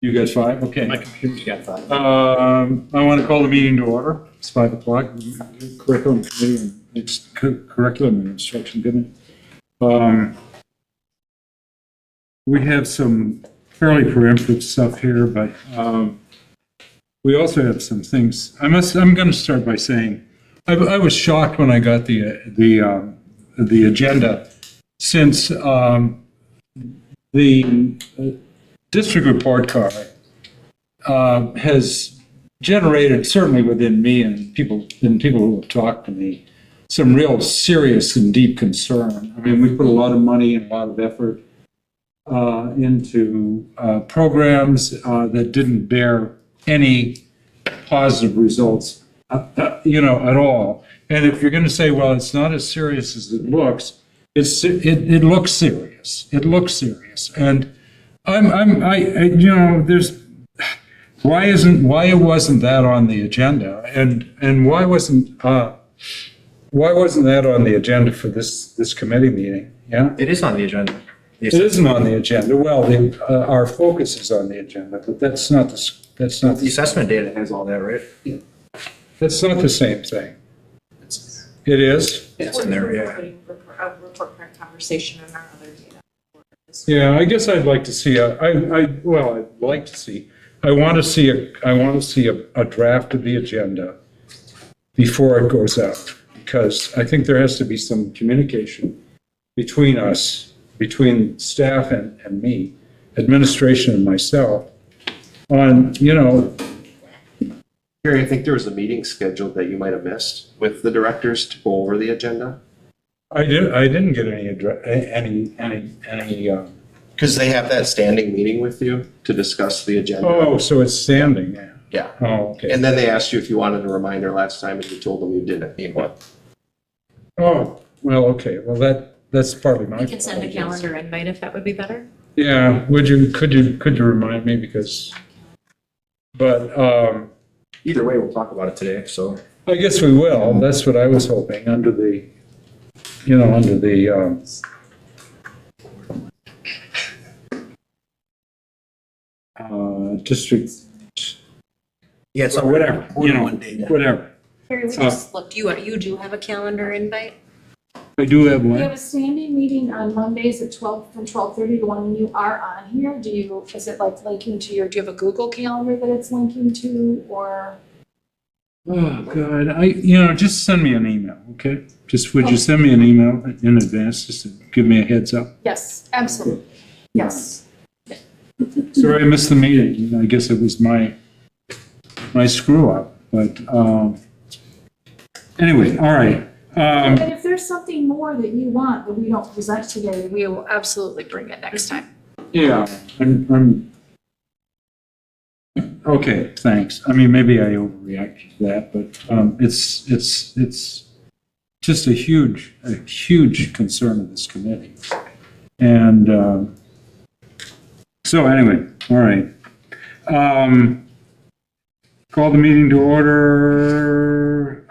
You got 5? Okay. My computer's got 5. I want to call the meeting to order. It's 5 o'clock. Curriculum committee and curriculum and instruction committee. We have some fairly preemptive stuff here, but we also have some things. I'm going to start by saying I was shocked when I got the agenda, since the district report card has generated, certainly within me and people who have talked to me, some real serious and deep concern. I mean, we put a lot of money and a lot of effort into programs that didn't bear any positive results, at all. And if you're going to say, well, it's not as serious as it looks, it looks serious. It looks serious. And there's why wasn't that on the agenda, and why wasn't that on the agenda for this committee meeting? Yeah, It is on the agenda. it isn't on the agenda. Well, our focus is on the agenda, but that's not The assessment data has all that, right? that's not the same thing. It is. It's in there, yeah. Report card conversation in our other data. Yeah, I guess I'd like to see I want to see a draft of the agenda before it goes out, because I think there has to be some communication between us, between staff and me, administration and myself, on, Gary, I think there was a meeting scheduled that you might have missed with the directors to go over the agenda. I didn't get any Because they have that standing meeting with you to discuss the agenda. oh, so it's standing now. Yeah. Oh, okay. And then they asked you if you wanted a reminder last time and you told them you didn't need one. Oh, well, okay, well, that's partly my We can send a fault. calendar invite if that would be better. Yeah, could you remind me, because, but, Either way, we'll talk about it today, so. I guess we will. That's what I was hoping, under the district, Yeah, it's or whatever, whatever. Harry, we just looked, you do have a calendar invite? I do have We have one. a standing meeting on Mondays at 12, from 12:30 to 1, and you are on here. Is it like linking to do you have a Google Calendar that it's linking to, or? Oh, God, just send me an email, okay? Would you send me an email in advance, just to give me a heads up? Yes, absolutely. Yes. Sorry I missed the meeting. I guess it was my screw up, but, anyway, all right. And if there's something more that you want that we don't present today, we will absolutely bring it next time. Yeah, okay, thanks. I mean, maybe I overreacted to that, but it's just a huge concern of this committee. And so anyway, all right. Call the meeting to order.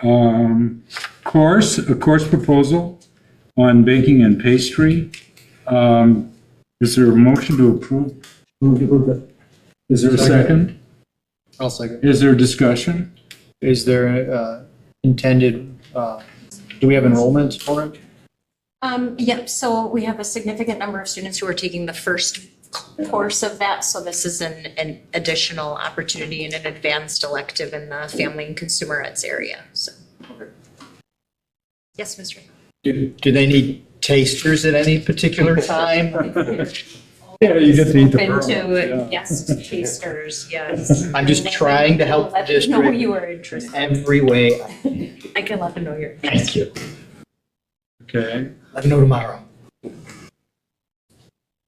A course proposal on baking and pastry. Is there a motion to approve? Is there a second? I'll second. Is there discussion? Is there intended, do we have enrollment for it? Yep, so we have a significant number of students who are taking the first course of that, so this is an additional opportunity and an advanced elective in the family and consumer arts area, so. Yes, Mr. Do they need tasters at any particular time? Yeah, you get to eat the Open pearl. to guest tasters, yes. I'm just trying to help the Let them know district you are interested. every way. I can let them know you're Thank you. Okay. Let me know tomorrow.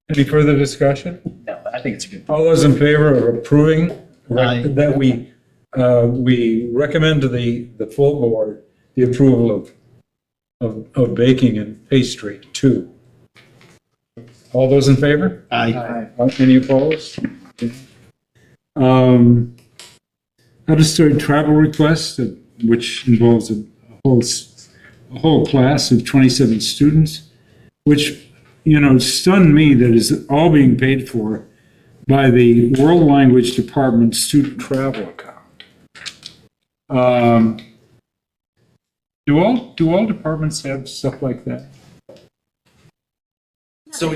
Any further discussion? No, I think it's a good. All those in favor of approving Aye. that we recommend to the full board the approval of baking and pastry 2. All those in favor? Aye. Any opposed? How to start travel request, which involves a whole class of 27 students, which, stunned me that is all being paid for by the World Language Department student travel account. Do all departments have stuff like that? So,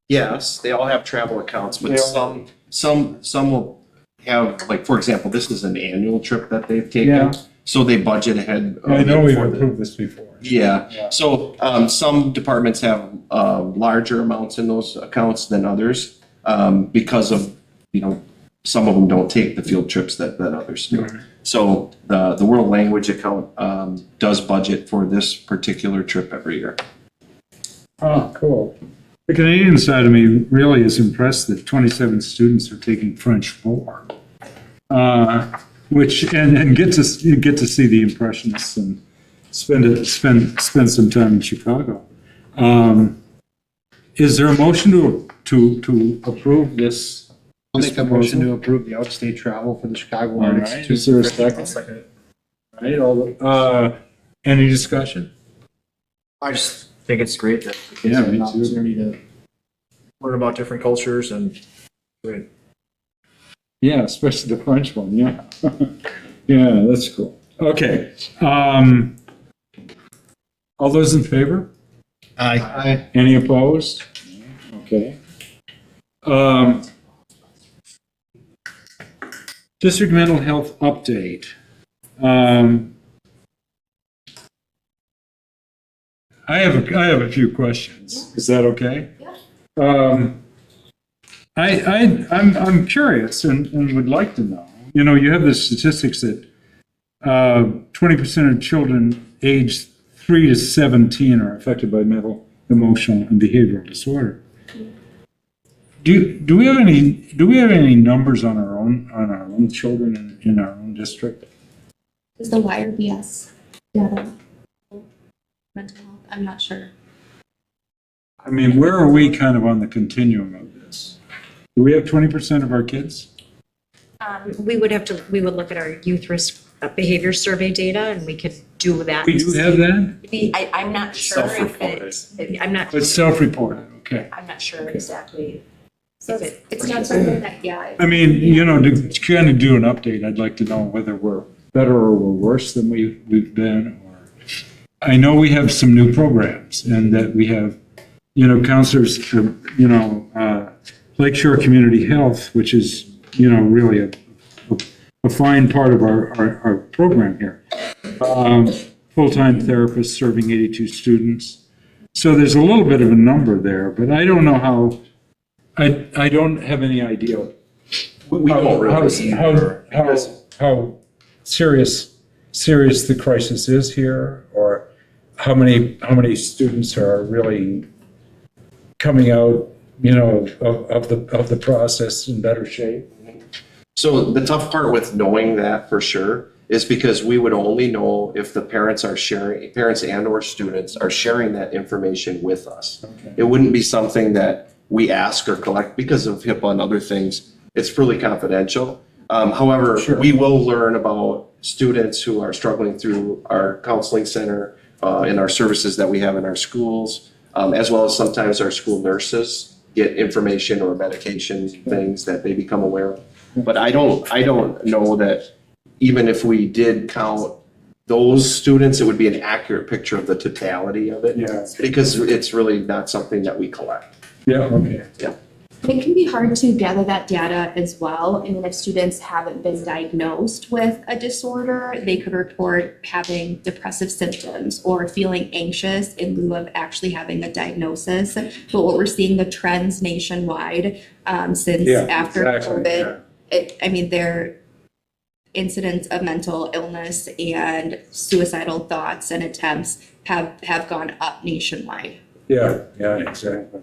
yes, they all have travel accounts, They but all- some will have, like, for example, this is an annual trip that they've Yeah. taken. So they budget ahead. I know we've for the- approved this before. Yeah, Yeah. so, some departments have, larger amounts in those accounts than others, because of, some of them don't take the field trips that others do. Right. So the world language account, does budget for this particular trip every year. Oh, cool. The Canadian side of me really is impressed that 27 students are taking French 4. Which, and get to see the Impressionists and spend some time in Chicago. Is there a motion to approve this? I'll make a motion to approve the outstate travel for the Chicago All Art right, Institute. is there a second? Right, any discussion? I just think it's great that the kids Yeah, have me an too. opportunity to learn about different cultures and great. Yeah, especially the French one, yeah. Yeah, that's cool. Okay. All those in favor? Aye. Any opposed? Okay. District mental health update. I have a few questions. Is that okay? Yeah. I'm curious and would like to know. You have the statistics that 20% of children aged 3 to 17 are affected by mental, emotional, and behavioral disorder. Do we have any numbers on our own children in our own district? Is the YRBS data mental health? I'm not sure. I mean, where are we kind of on the continuum of this? Do we have 20% of our kids? We would look at our youth risk behavior survey data and we could do that. We do have that? I'm not sure if I'm not, It's self-reported, okay. I'm not sure exactly. So Is it- it's not something that, yeah. I mean, to kind of do an update, I'd like to know whether we're better or we're worse than we've been. Or I know we have some new programs and that we have, counselors, Lakeshore Community Health, which is, really a fine part of our program here. Full-time therapists serving 82 students. So there's a little bit of a number there, but I don't know how, I don't have any idea We don't really either, because how serious the crisis is here, or how many students are really coming out, of the process in better shape. So the tough part with knowing that for sure is because we would only know if the parents and or students are sharing that information with us. Okay. It wouldn't be something that we ask or collect because of HIPAA and other things. It's fully confidential. However, Sure. we will learn about students who are struggling through our counseling center, and our services that we have in our schools, as well as sometimes our school nurses get information or medication things that they become aware of. But I don't know that even if we did count those students, it would be an accurate picture of the totality of it. Yeah. Because it's really not something that we collect. Yeah, okay. It can be hard to gather that data as well. I mean, if students haven't been diagnosed with a disorder, they could report having depressive symptoms or feeling anxious in lieu of actually having a diagnosis. But what we're seeing, the trends nationwide, since Yeah, after exactly, COVID, their incidents of mental illness and suicidal thoughts and attempts have gone up nationwide. Yeah, exactly.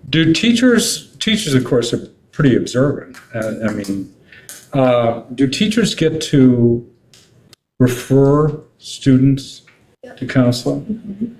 Do teachers of course are pretty observant. Do teachers get to refer students to counseling?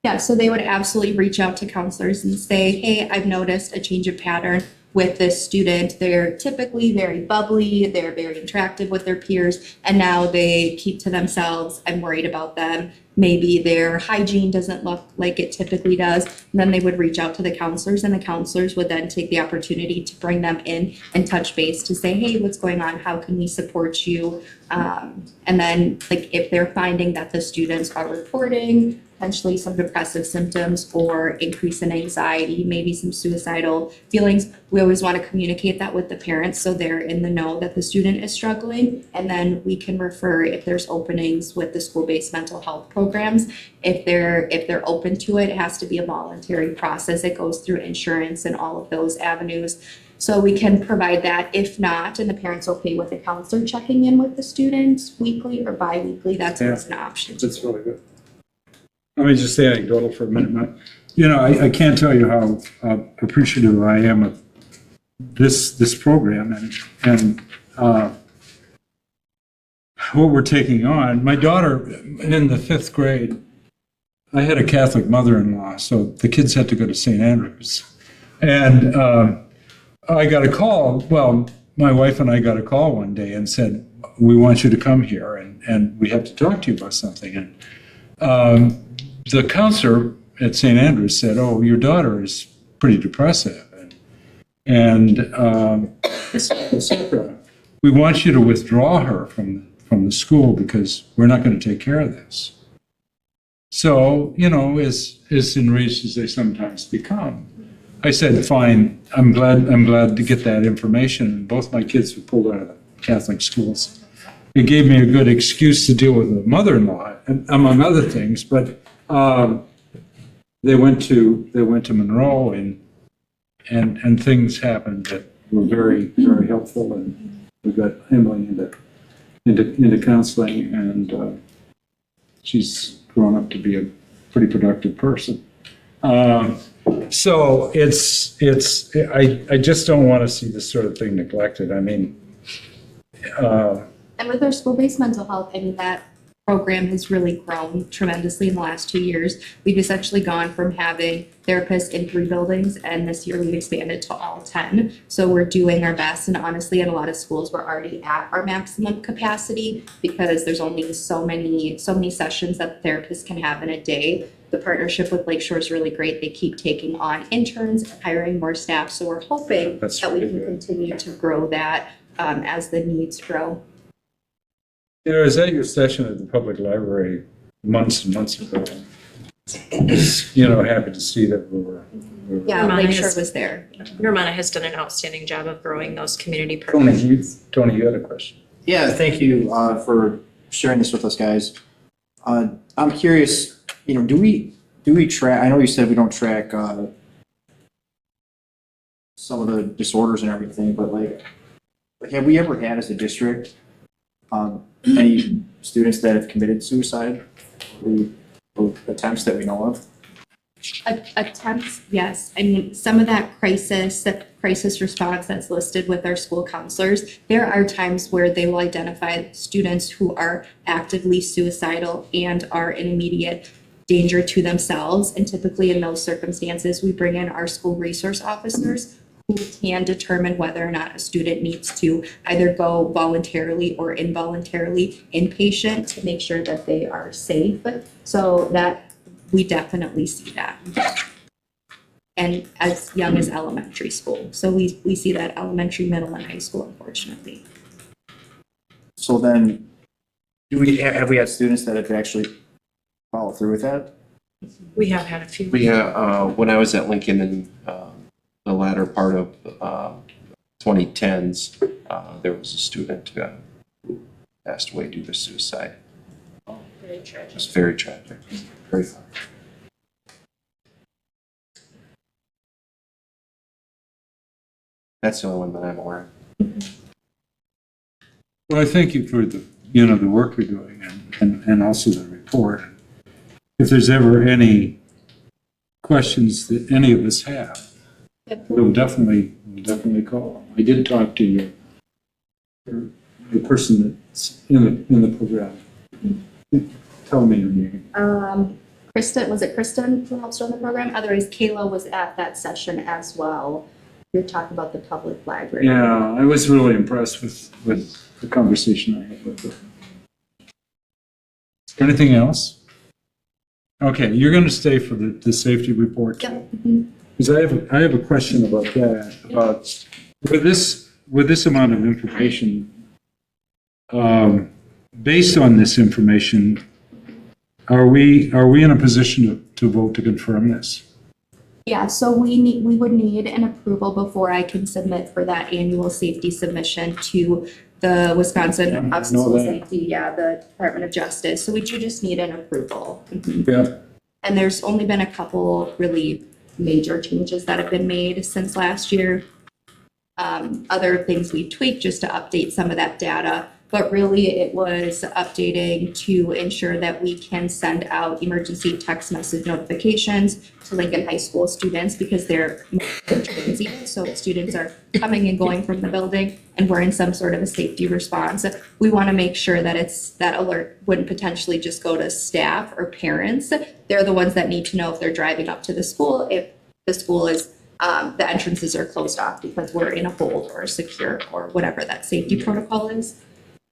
Yeah, so they would absolutely reach out to counselors and say, hey, I've noticed a change of pattern with this student. They're typically very bubbly, they're very interactive with their peers, and now they keep to themselves. I'm worried about them. maybe their hygiene doesn't look like it typically does. And then they would reach out to the counselors, and the counselors would then take the opportunity to bring them in and touch base to say, hey, what's going on? How can we support you? And then like if they're finding that the students are reporting potentially some depressive symptoms or increase in anxiety, maybe some suicidal feelings, we always want to communicate that with the parents so they're in the know that the student is struggling. And then we can refer if there's openings with the school-based mental health programs. If they're open to it, it has to be a voluntary process. It goes through insurance and all of those avenues. So we can provide that. If not, and the parent's okay with the counselor checking in with the students weekly or bi-weekly, that's always an option. That's really good. Let me just say anecdotal for a minute. You know, I can't tell you how appreciative I am of this program and what we're taking on. My daughter, in the 5th grade, I had a Catholic mother-in-law, so the kids had to go to St. Andrews. And I got a call, well, my wife and I got a call one day and said, we want you to come here and we have to talk to you about something. And the counselor at St. Andrews said, oh, your daughter is pretty depressive. And we want you to withdraw her from the school because we're not going to take care of this. So, you know, as enraged as they sometimes become, I said, fine, I'm glad to get that information. Both my kids were pulled out of the Catholic schools. It gave me a good excuse to deal with a mother-in-law, among other things, but they went to Monroe and things happened that were very, very helpful, and we got Emily into counseling, and she's grown up to be a pretty productive person. So I just don't want to see this sort of thing neglected. I mean, And with our school-based mental health, I mean, that program has really grown tremendously in the last 2 years. We've essentially gone from having therapists in 3 buildings, and this year we've expanded to all 10. So we're doing our best, and honestly, at a lot of schools, we're already at our maximum capacity because there's only so many sessions that the therapists can have in a day. The partnership with Lakeshore is really great. They keep taking on interns, hiring more staff, so we're hoping That's that we really can good. continue to grow that as the needs grow. you know, I was at your session at the public library months and months ago. You know, happy to see that we were. Yeah, Ramona Lakeshore has- was there. Romana has done an outstanding job of growing those community Tony, programs. you had a question. Yeah, thank you for sharing this with us, guys. I'm curious, you know, do we track, I know you said we don't track some of the disorders and everything, but like have we ever had as a district any students that have committed suicide or attempts that we know of? Attempts, yes. I mean, some of that crisis response that's listed with our school counselors, there are times where they will identify students who are actively suicidal and are in immediate danger to themselves. And typically in those circumstances, we bring in our school resource officers who can determine whether or not a student needs to either go voluntarily or involuntarily inpatient to make sure that they are safe. So that we definitely see that. And as young as elementary school. So we see that elementary, middle, and high school, unfortunately. So then, have we had students that have actually followed through with that? We have had a few. We have, when I was at Lincoln in the latter part of 2010s, there was a student who passed away due to suicide. Very tragic. It was very tragic. Very hard. That's the only one that I'm aware of. Well, I thank you for the work you're doing and also the report. If there's ever any questions that any of us have, we'll definitely call. I did talk to the person that's in the program. Tell me your name. Kristen who helps run the program? Otherwise, Kayla was at that session as well. You're talking about the public library. Yeah, I was really impressed with the conversation I had with her. Anything else? Okay, you're gonna stay for the safety report? Yep. Mhm. Because I have a question about that, about with this amount of information, based on this information, are we in a position to vote to confirm this? Yeah, so we would need an approval before I can submit for that annual safety submission to the Wisconsin Office of know School that. Safety, yeah, the Department of Justice. So we do just need an approval. Mhm. Yeah. And there's only been a couple really major changes that have been made since last year. Other things we tweaked just to update some of that data, but really it was updating to ensure that we can send out emergency text message notifications to Lincoln High School students because they're transient, so students are coming and going from the building and we're in some sort of a safety response. We want to make sure that that alert wouldn't potentially just go to staff or parents. They're the ones that need to know if they're driving up to the school, if the school is the entrances are closed off because we're in a hold or secure or whatever that safety protocol is.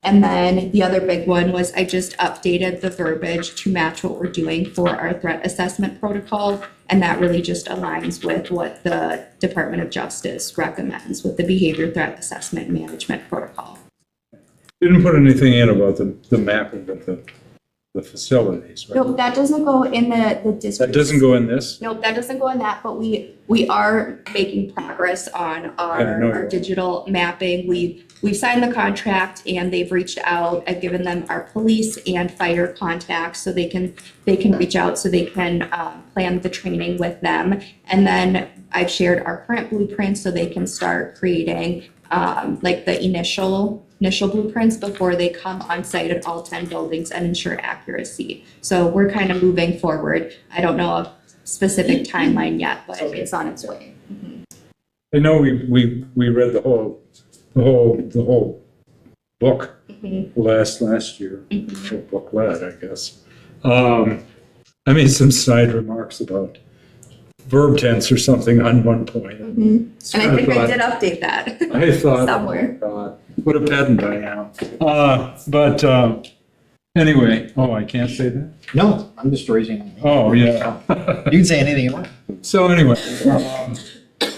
And then the other big one was I just updated the verbiage to match what we're doing for our threat assessment protocol. And that really just aligns with what the Department of Justice recommends with the behavior threat assessment management protocol. Didn't put anything in about the mapping of the facilities, right? Nope, that doesn't go in the district. That doesn't go in this? Nope, that doesn't go in that, but we are making progress on I know you our are. digital mapping. We've signed the contract and they've reached out. I've given them our police and fire contacts so they can reach out so they can plan the training with them. And then I've shared our current blueprints so they can start creating like the initial blueprints before they come on site at all 10 buildings and ensure accuracy. So we're kind of moving forward. I don't know a specific timeline yet, but it's on its way. I know we read the whole book last year, booklet, I guess. I made some side remarks about verb tense or something on one point. And I think I did update that. I thought, Somewhere. oh my God, what a pedant I am. But anyway, I can't say that? No, I'm just raising. Oh, yeah. You can say anything you want. So anyway,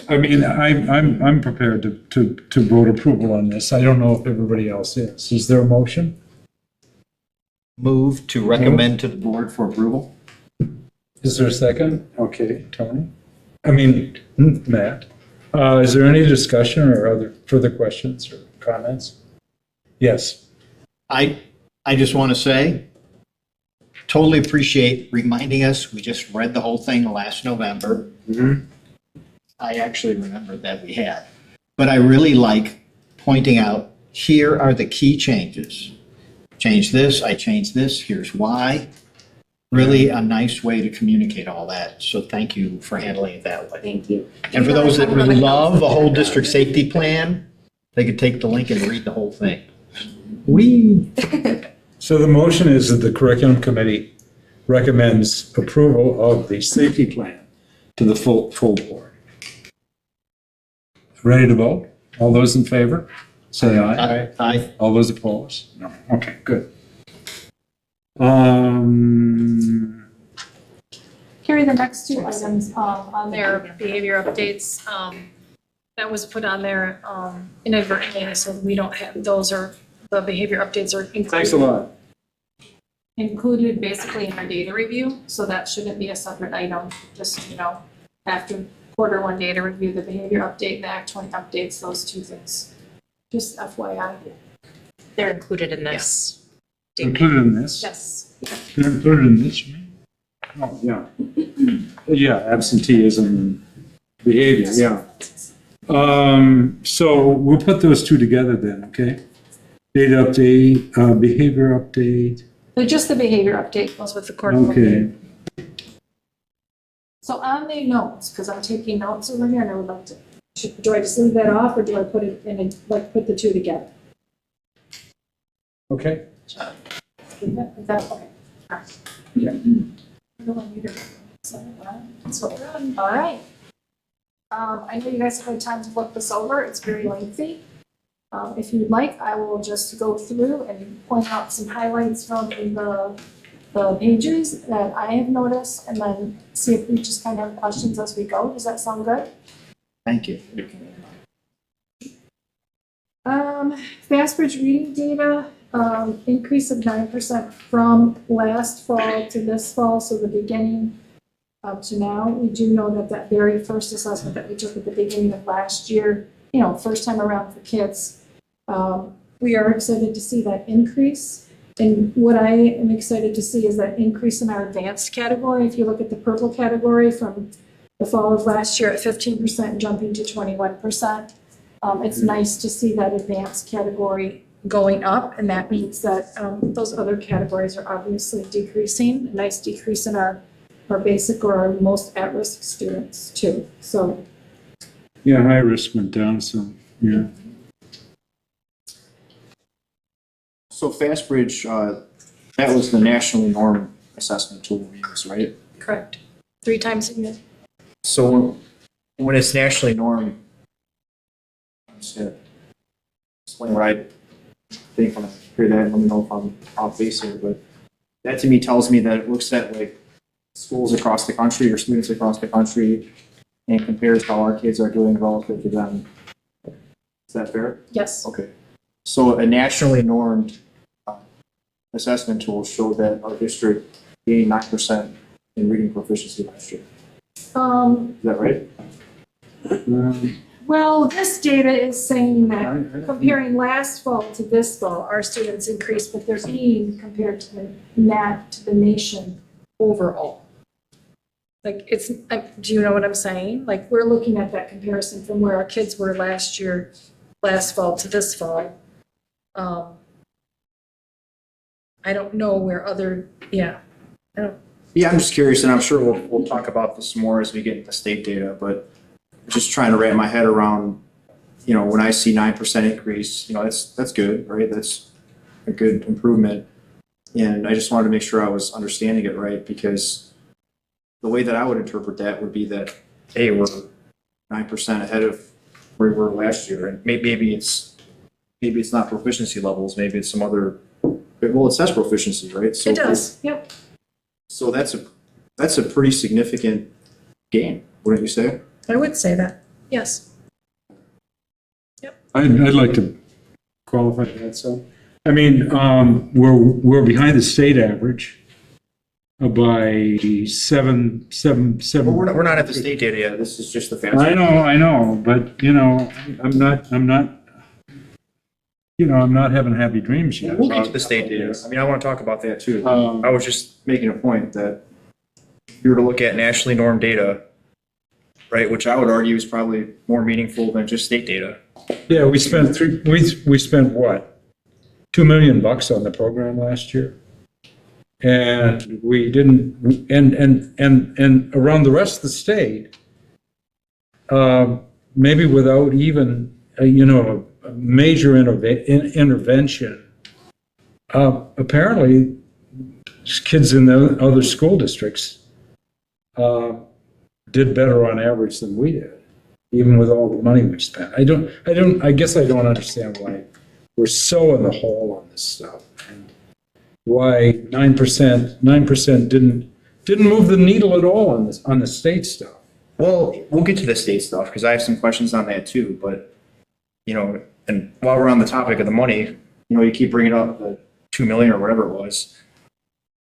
I mean, I'm prepared to vote approval on this. I don't know if everybody else is. Is there a motion? Move to recommend to the board for approval. Is there a second? Okay, Tony? I mean, Matt? Is there any discussion or other further questions or comments? Yes. I just want to say, totally appreciate reminding us, we just read the whole thing last November. I actually remember that we had. But I really like pointing out, here are the key changes. Change this, I changed this, here's why. Really a nice way to communicate all that. So thank you for handling it that way. Thank you. And for those that really love a whole district safety plan, they could take the link and read the whole thing. So the motion is that the curriculum committee recommends approval of the safety plan to the full board. Ready to vote? All those in favor? Say aye. Aye. All those opposed? No. Okay, good. Carrie, the next two items on their behavior updates, that was put on there inadvertently, so we don't have, those are, the behavior updates are included. Thanks a lot. Included basically in our data review, so that shouldn't be a separate item, just, after quarter one data review, the behavior update, the Act 20 updates, those two things. Just FYI. They're included in this. Included in this? Yes. They're included in this, you mean? Oh, yeah. Yeah, absenteeism and behavior, yeah. So we'll put those two together then, okay? Data update, behavior update, So just the behavior update goes with the quarter one data. okay. So on the notes, because I'm taking notes over here and I would like to, do I just leave that off or do I put it in, put the two together? Okay. Is that, okay. All right. I don't want you to- So we're done. All right. I know you guys have had time to look this over. It's very lengthy. If you'd like, I will just go through and point out some highlights from the the pages that I have noticed and then see if we just kind of have questions as we go. Does that sound good? Thank you. Fastbridge reading data, increase of 9% from last fall to this fall, so the beginning up to now. We do know that that very first assessment that we took at the beginning of last year, first time around for kids, we are excited to see that increase. And what I am excited to see is that increase in our advanced category. If you look at the purple category from the fall of last year at 15% jumping to 21%. It's nice to see that advanced category going up, and that means that those other categories are obviously decreasing. A nice decrease in our basic or our most at-risk students too. So Yeah, high risk went down some, yeah. So Fastbridge, that was the nationally norm assessment tool we use, right? correct. 3 times a year. So when it's nationally normed, I'm just gonna explain what I think when I hear that, and let me know if I'm off base here, but that to me tells me that it looks at like schools across the country or students across the country and compares how our kids are doing relative to them. Is that fair? Yes. Okay. So a nationally normed assessment tool showed that our district gained 9% in reading proficiency last year. Is that right? Well, this data is saying that comparing last fall to this fall, our students increased, but they're being compared to the nation overall. Like do you know what I'm saying? Like we're looking at that comparison from where our kids were last fall to this fall. I don't know where Yeah, I'm just curious, and I'm sure we'll talk about this more as we get into state data, but just trying to wrap my head around, when I see 9% increase, that's good, right? That's a good improvement. And I just wanted to make sure I was understanding it right, because the way that I would interpret that would be that, hey, we're 9% ahead of where we were last year, and maybe it's not proficiency levels, maybe it's some other, well, it says proficiency, right? So it does, yep. So that's a pretty significant gain, wouldn't you say? I would say that, yes. I'd like to qualify that, so. I mean, we're behind the state average by seven. Well, we're not at the state data yet. This is just the fast. I know, but, I'm not having happy dreams yet. We'll get to the state data. I mean, I want to talk about that too. I was just making a point that if you were to look at nationally normed data, right, which I would argue is probably more meaningful than just state data. Yeah, we spent what? $2 million on the program last year. And we didn't, and around the rest of the state, maybe without even, a major intervention, apparently kids in the other school districts did better on average than we did, even with all the money we spent. I guess I don't understand why we're so in the hole on this stuff, and why 9% didn't move the needle at all on the state stuff. Well, we'll get to the state stuff because I have some questions on that too. But, and while we're on the topic of the money, you keep bringing up the 2 million or whatever it was.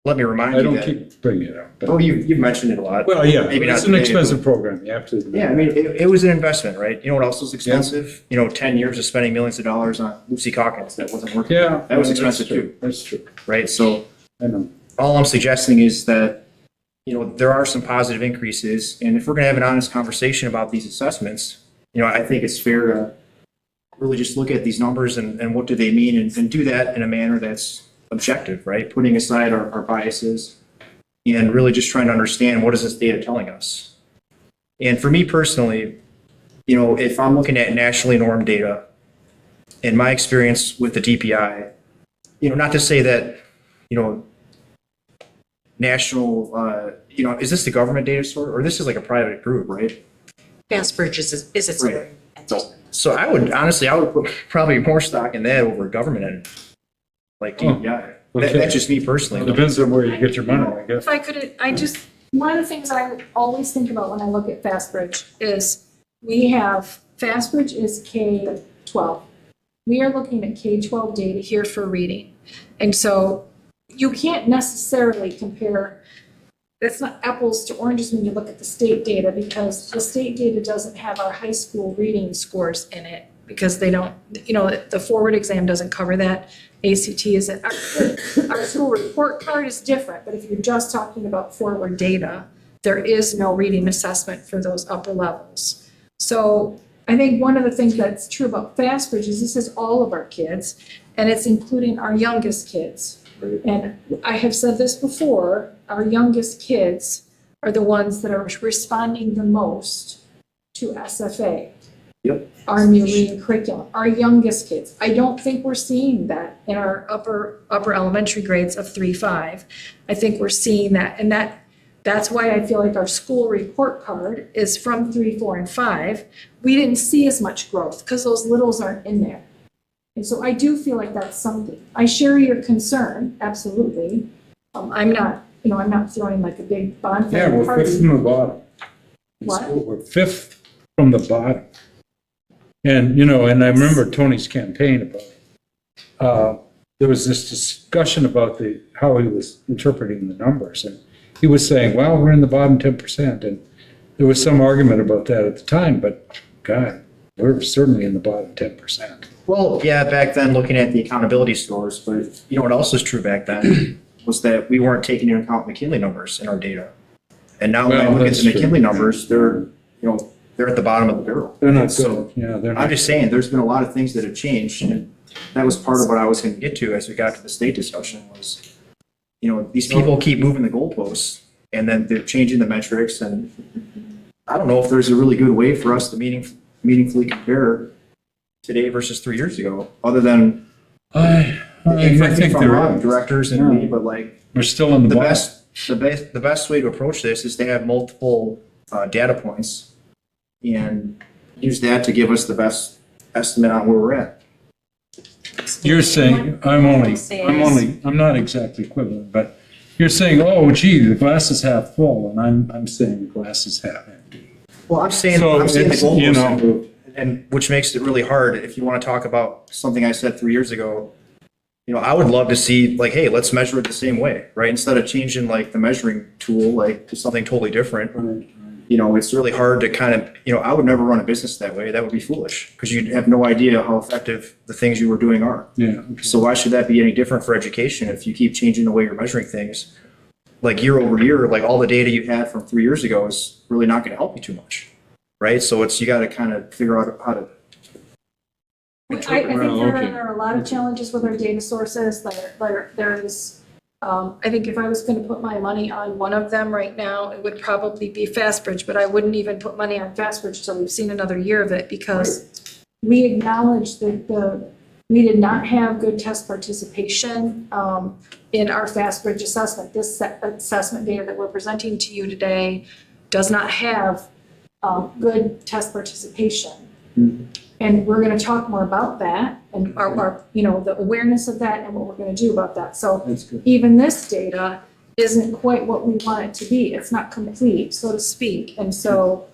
Let me remind I you don't that. keep bringing it up. But, Oh, you've mentioned it a lot. well, yeah, Maybe it's not an today, expensive program. You have to admit. Yeah, I mean, it was an investment, right? You know what else was expensive? 10 years of spending millions of dollars on Lucy Calkins that wasn't working. Yeah, That was that's expensive true. too, That's true. right? So I know. all I'm suggesting is that, there are some positive increases. And if we're going to have an honest conversation about these assessments, I think it's fair to really just look at these numbers and what do they mean and do that in a manner that's objective, right? Putting aside our biases and really just trying to understand what is this data telling us. And for me personally, if I'm looking at nationally normed data, in my experience with the DPI, not to say that, national, is this the government data source or this is like a private group, right? Fastbridge is its Right. own entity. So I would put probably more stock in that over government and like DPI. That's just me personally. though. Depends on where you get your money, I guess. If I could, one of the things I always think about when I look at Fastbridge is Fastbridge is K-12. We are looking at K-12 data here for reading. And so you can't necessarily compare, it's not apples to oranges when you look at the state data, because the state data doesn't have our high school reading scores in it, because they don't, the forward exam doesn't cover that. ACT is, our school report card is different, but if you're just talking about forward data, there is no reading assessment for those upper levels. So I think one of the things that's true about Fastbridge is this is all of our kids, and it's including our youngest kids. And I have said this before, our youngest kids are the ones that are responding the most to SFA. Yep. Our new reading curriculum, our youngest kids. I don't think we're seeing that in our upper elementary grades of 3-5. I think we're seeing that, and that's why I feel like our school report card is from 3, 4, and 5. We didn't see as much growth because those littles aren't in there. And so I do feel like that's something. I share your concern, absolutely. I'm not throwing like a big Yeah, bonfire we're party. fifth from the bottom. In What? school, we're fifth from the bottom. And, and I remember Tony's campaign about it. There was this discussion about how he was interpreting the numbers. And he was saying, well, we're in the bottom 10%. And there was some argument about that at the time, but God, we're certainly in the bottom 10%. Well, yeah, back then, looking at the accountability scores, but you know what else was true back then was that we weren't taking into account McKinley numbers in our data. And now when I Well, look at that's the true. McKinley numbers, they're at the bottom of the barrel. They're not So good. Yeah, they're I'm not. just saying, there's been a lot of things that have changed, and that was part of what I was going to get to as we got to the state discussion was, these people keep moving the goalposts, and then they're changing the metrics, and I don't know if there's a really good way for us to meaningfully compare today versus 3 years ago, other than, I correct me think if I'm there wrong, is. directors and me, but like, We're still in the the bottom. the best way to approach this is to have multiple data points and use that to give us the best estimate on where we're at. You're saying, I'm not exactly equivalent, but you're saying, oh gee, the glass is half full, and I'm saying the glass is half empty. Well, I'm saying So the it's, goalposts have moved, and which makes it really hard if you want to talk about something I said 3 years ago. I would love to see like, hey, let's measure it the same way, right? Instead of changing like the measuring tool like to something totally different. It's really hard to kind of, I would never run a business that way. That would be foolish because you'd have no idea how effective the things you were doing are. Yeah. So why should that be any different for education if you keep changing the way you're measuring things? Like year over year, like all the data you had from 3 years ago is really not going to help you too much, right? So you got to kind of figure out how to. I think there are a lot of challenges with our data sources. There's, I think if I was going to put my money on one of them right now, it would probably be Fastbridge, but I wouldn't even put money on Fastbridge till we've seen another year of it because we acknowledge that we did not have good test participation in our Fastbridge assessment. This assessment data that we're presenting to you today does not have good test participation. And we're going to talk more about that and our the awareness of that and what we're going to do about that. So even this data isn't quite what we want it to be. It's not complete, so to speak. And so,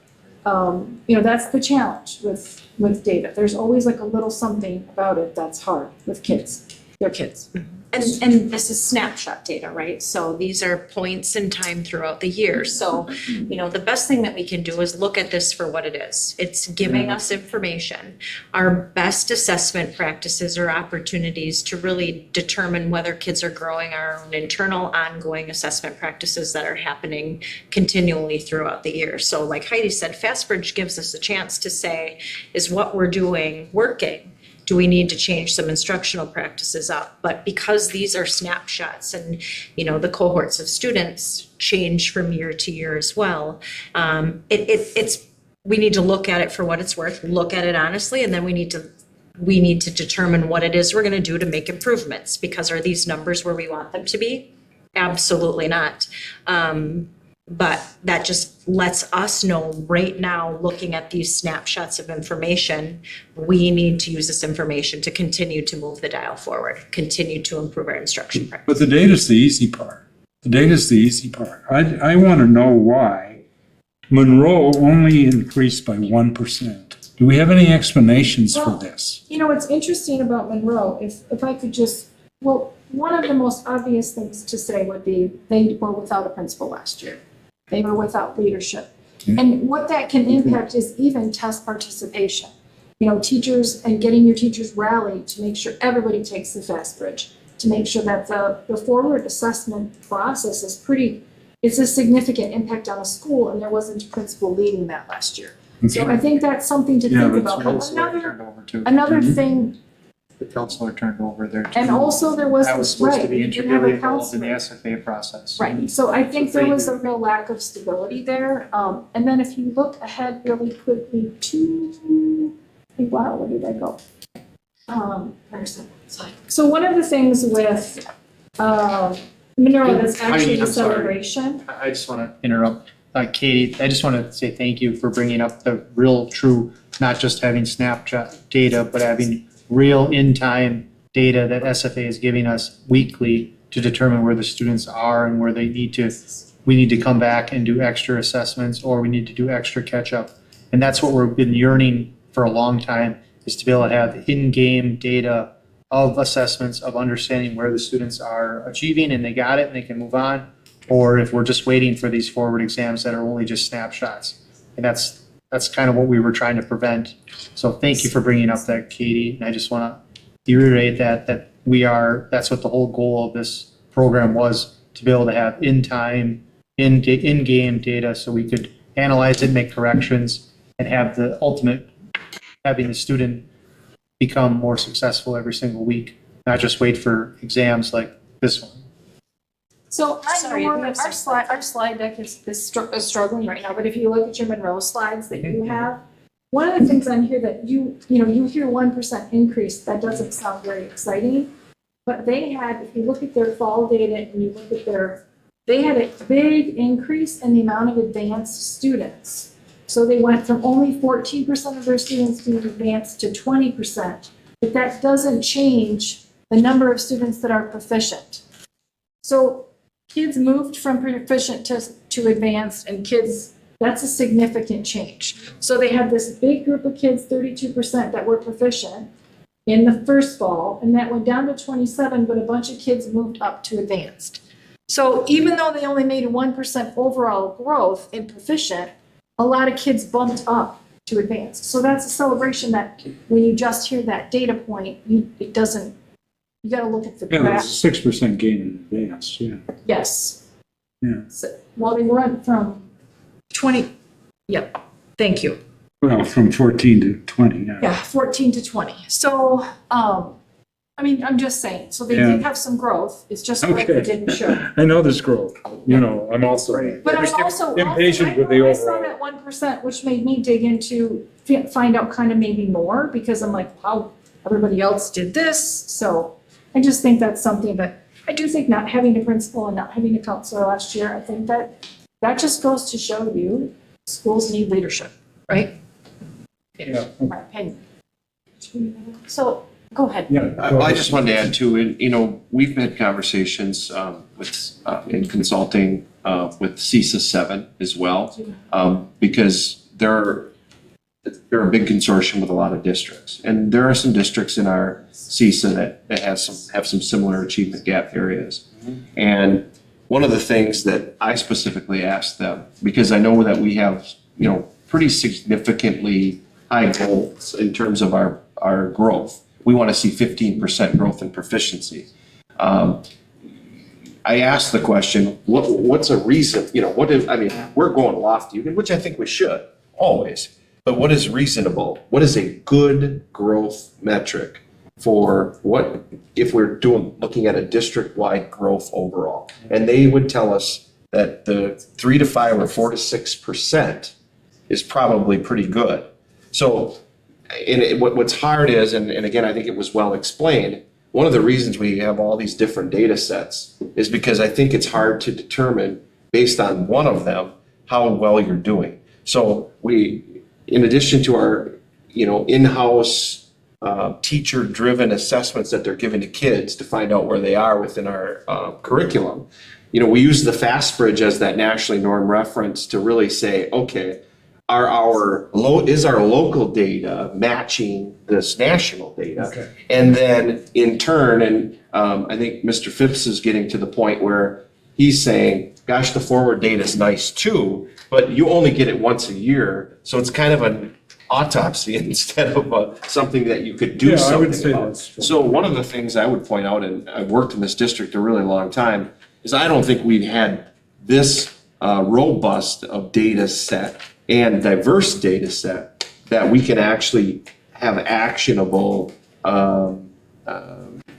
that's the challenge with data. There's always like a little something about it that's hard with kids. They're kids. And this is snapshot data, right? So these are points in time throughout the year. So, the best thing that we can do is look at this for what it is. It's giving us information. Our best assessment practices or opportunities to really determine whether kids are growing our own internal ongoing assessment practices that are happening continually throughout the year. So like Heidi said, Fastbridge gives us a chance to say, is what we're doing working? Do we need to change some instructional practices up? But because these are snapshots and, the cohorts of students change from year to year as well, we need to look at it for what it's worth, look at it honestly, and then we need to determine what it is we're gonna do to make improvements, because are these numbers where we want them to be? Absolutely not. But that just lets us know right now, looking at these snapshots of information, we need to use this information to continue to move the dial forward, continue to improve our instruction practice. But the data's the easy part. The data's the easy part. I want to know why Monroe only increased by 1%. Do we have any explanations for Well, this? You know, what's interesting about Monroe, if I could just, well, one of the most obvious things to say would be they were without a principal last year. They were without leadership. And what that can impact is even test participation. You know, teachers and getting your teachers rallied to make sure everybody takes the fast bridge, to make sure that the forward assessment process is it's a significant impact on a school, and there wasn't a principal leading that last year. So I think that's something to think about. Another thing, The counselor turned over there. and also there wasn't, That was supposed to right, be you didn't have a integrally involved in the counselor. SFA process. Right, so I think there was a real lack of stability there. And then if you look ahead really quickly to, wow, where did I go? Where's it? So one of the things with, Monroe that's actually a I'm sorry. celebration. I just want to interrupt. Katie, I just want to say thank you for bringing up the real, true, not just having snapshot data, but having real in-time data that SFA is giving us weekly to determine where the students are and where we need to come back and do extra assessments, or we need to do extra catch-up. And that's what we've been yearning for a long time, is to be able to have in-game data of assessments, of understanding where the students are achieving and they got it and they can move on, or if we're just waiting for these forward exams that are only just snapshots. And that's kind of what we were trying to prevent. So thank you for bringing up that, Katie. And I just want to reiterate that that's what the whole goal of this program was, to be able to have in-time, in-game data so we could analyze it, make corrections, and have the ultimate, having the student become more successful every single week, not just wait for exams like this one. So I Sorry, know we have some- our slide deck is struggling right now, but if you look at your Monroe slides that you have, one of the things on here that you hear 1% increase, that doesn't sound very exciting. But they had, if you look at their fall data and you look at they had a big increase in the amount of advanced students. So they went from only 14% of their students being advanced to 20%, but that doesn't change the number of students that are proficient. So kids moved from proficient to advanced, and kids, that's a significant change. So they had this big group of kids, 32%, that were proficient in the first fall, and that went down to 27, but a bunch of kids moved up to advanced. So even though they only made 1% overall growth in proficient, a lot of kids bumped up to advanced. So that's a celebration that when you just hear that data point, you gotta look at the Yeah, graph. there's a 6% gain in advance, yeah. Yes. Yeah. So, well, they went from 20, yep, thank you. Well, from 14 to 20, yeah. Yeah, 14 to 20. So, I mean, I'm just saying, so they did have some growth. It's just like they Okay. didn't show. I know there's growth, I'm also But I'm also impatient with the I saw overall. that 1%, which made me dig into, find out kind of maybe more, because I'm like, wow, everybody else did this. So I just think that's something that, I do think not having a principal and not having a counselor last year, I think that just goes to show you, schools need leadership, right? Yeah. In my opinion. So, go ahead. Yeah. I just wanted to add too, and, we've had conversations in consulting with CISA 7 as well, because they're a big consortium with a lot of districts. And there are some districts in our CISA that have some similar achievement gap areas. And one of the things that I specifically asked them, because I know that we have, pretty significantly high goals in terms of our growth. We want to see 15% growth in proficiency. I asked the question, what's a reason, we're going lofty, which I think we should, always. But what is reasonable? What is a good growth metric for what, if we're looking at a district-wide growth overall? And they would tell us that the 3 to 5 or 4 to 6% is probably pretty good. So, what's hard is, and again, I think it was well explained, one of the reasons we have all these different data sets is because I think it's hard to determine based on one of them, how well you're doing. So we, in addition to our, in-house teacher-driven assessments that they're giving to kids to find out where they are within our curriculum, we use the FastBridge as that nationally norm reference to really say, okay, is our local data matching this national data? Okay. And then in turn, and I think Mr. Phipps is getting to the point where he's saying, gosh, the forward data is nice too, but you only get it once a year. So it's kind of an autopsy instead of something that you could do Yeah, I would something say about. that's true. So one of the things I would point out, and I've worked in this district a really long time, is I don't think we've had this robust of data set and diverse data set that we can actually have actionable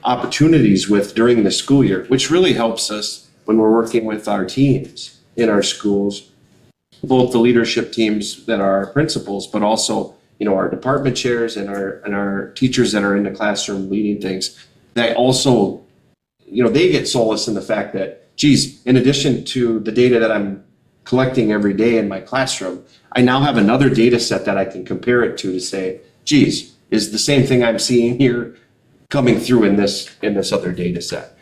opportunities with during the school year, which really helps us when we're working with our teams in our schools, both the leadership teams that are our principals, but also, our department chairs and our teachers that are in the classroom leading things. That also, they get solace in the fact that, geez, in addition to the data that I'm collecting every day in my classroom, I now have another data set that I can compare it to say, geez, is the same thing I'm seeing here coming through in this other data set.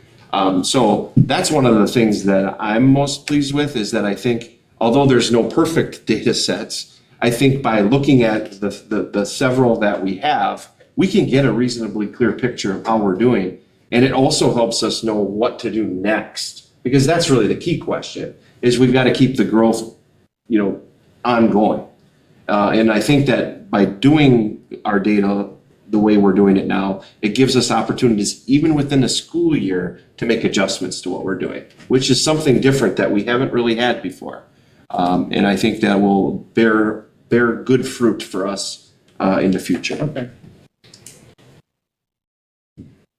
So that's one of the things that I'm most pleased with, is that I think, although there's no perfect data sets, I think by looking at the several that we have, we can get a reasonably clear picture of how we're doing. And it also helps us know what to do next, because that's really the key question, is we've got to keep the growth, ongoing. And I think that by doing our data the way we're doing it now, it gives us opportunities even within the school year to make adjustments to what we're doing, which is something different that we haven't really had before. And I think that will bear good fruit for us in the future. Okay.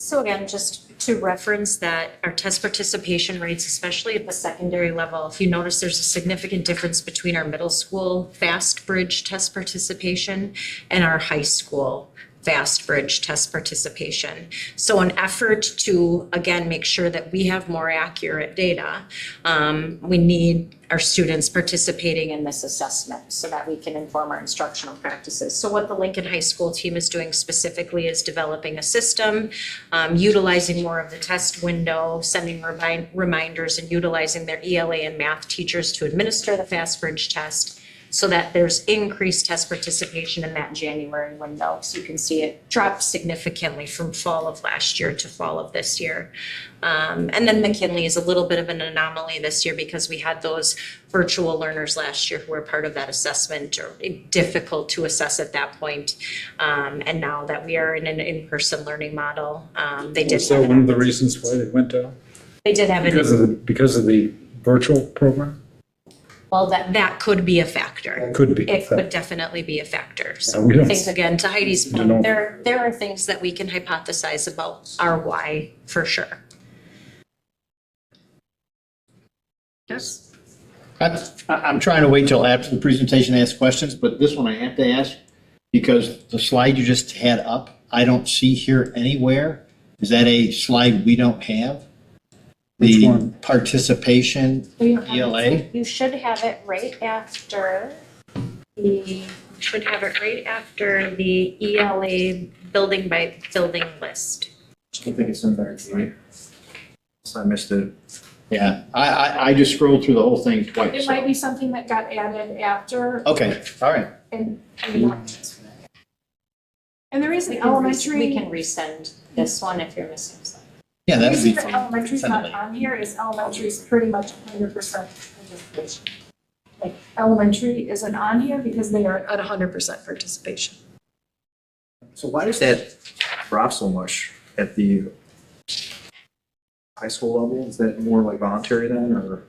So again, just to reference that our test participation rates, especially at the secondary level, if you notice, there's a significant difference between our middle school FastBridge test participation and our high school FastBridge test participation. So an effort to, again, make sure that we have more accurate data, we need our students participating in this assessment so that we can inform our instructional practices. So what the Lincoln High School team is doing specifically is developing a system, utilizing more of the test window, sending reminders, and utilizing their ELA and math teachers to administer the FastBridge test, so that there's increased test participation in that January window. So you can see it dropped significantly from fall of last year to fall of this year. And then McKinley is a little bit of an anomaly this year because we had those virtual learners last year who were part of that assessment, or difficult to assess at that point. And now that we are in an in-person learning model, they did. Was that one of the reasons why they went down? They did have Because of the virtual program? Well, that could be a factor. Could be. It could definitely be a factor. So we don't- things, again, to Heidi's We don't know. point, there are things that we can hypothesize about our why for sure. Yes. I'm trying to wait till after the presentation to ask questions, but this one I have to ask because the slide you just had up, I don't see here anywhere. Is that a slide we don't have? Which The one? participation We don't have it. ELA? You should have it right after the ELA building by building list. I don't think it's in there, right? So I missed it. Yeah, I just scrolled through the whole thing twice. It might be something that got added after Okay, all right. and the reason We elementary. can resend this one if you're missing something. Yeah, The that would be reason that fine. elementary's not on here is elementary's pretty much 100% participation. Like elementary isn't on here because they are at 100% participation. So why does that drop so much at the high school level? Is that more like voluntary then, or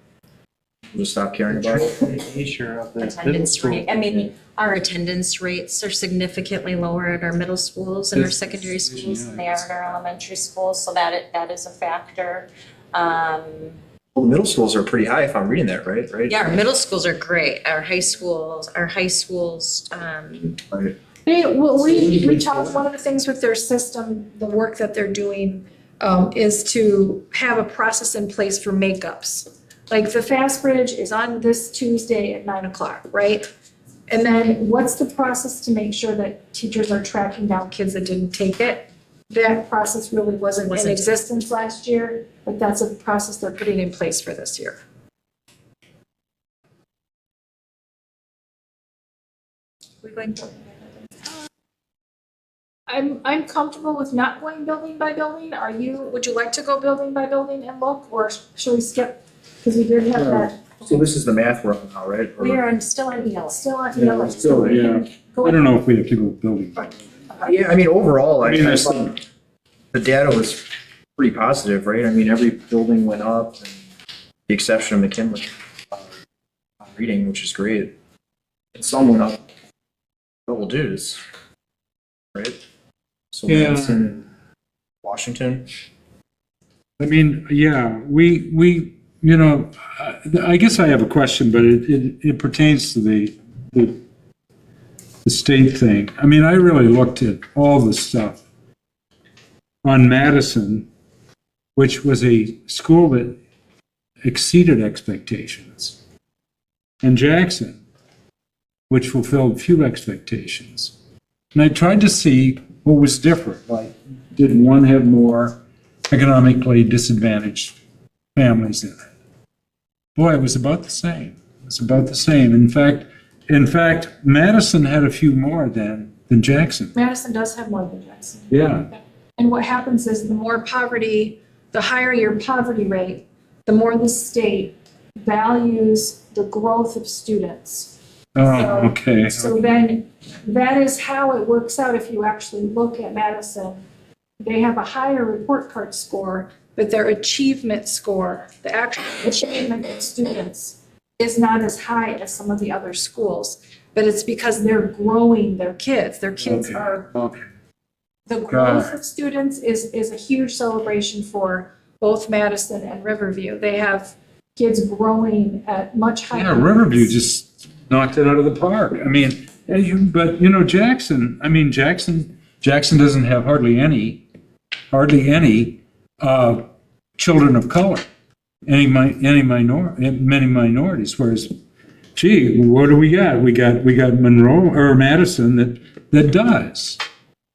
we'll just stop caring about it? Attendance rate, I mean, our attendance rates are significantly lower at our middle schools and our secondary schools than they are at our elementary schools, so that is a factor. Well, the middle schools are pretty high if I'm reading that right, right? Yeah, our middle schools are great, our high schools, Right. We talked, one of the things with their system, the work that they're doing is to have a process in place for makeups. like the Fast Bridge is on this Tuesday at 9 o'clock, right? And then what's the process to make sure that teachers are tracking down kids that didn't take it? That process really wasn't in Wasn't. existence last year, but that's a process they're putting in place for this year. We're going to. I'm comfortable with not going building by building. Would you like to go building by building and look, or should we skip? Because we did have that, So this is the math we're on now, right? Or- We are still on ELA. still on, Yeah, still, yeah. I don't know if we have to go building. Yeah, I mean, overall, I mean, I there's thought the data was pretty positive, right? I mean, every building went up, and the exception of McKinley on reading, which is great. And some went up double digits, right? So Yeah. Madison, Washington. I mean, yeah, we, you know, I guess I have a question, but it pertains to the state thing. I mean, I really looked at all the stuff on Madison, which was a school that exceeded expectations, and Jackson, which fulfilled few expectations. And I tried to see what was different, like, did one have more economically disadvantaged families in it? Boy, it was about the same. It was about the same. In fact, Madison had a few more than Jackson. Madison does have more than Jackson. Yeah, And what happens is the more poverty, the higher your poverty rate, the more the state values the growth of students. oh, okay. So then that is how it works out if you actually look at Madison. They have a higher report card score, but their achievement score, the actual achievement of students, is not as high as some of the other schools. But it's because they're growing their kids. Their kids Okay. are, Okay. the growth of students is a huge celebration for both Madison and Riverview. They have kids growing at much higher. Yeah, Riverview rates. just knocked it out of the park. I mean, but, you know, Jackson doesn't have hardly any children of color, many minorities, whereas, gee, what do we got? We got Monroe or Madison that does.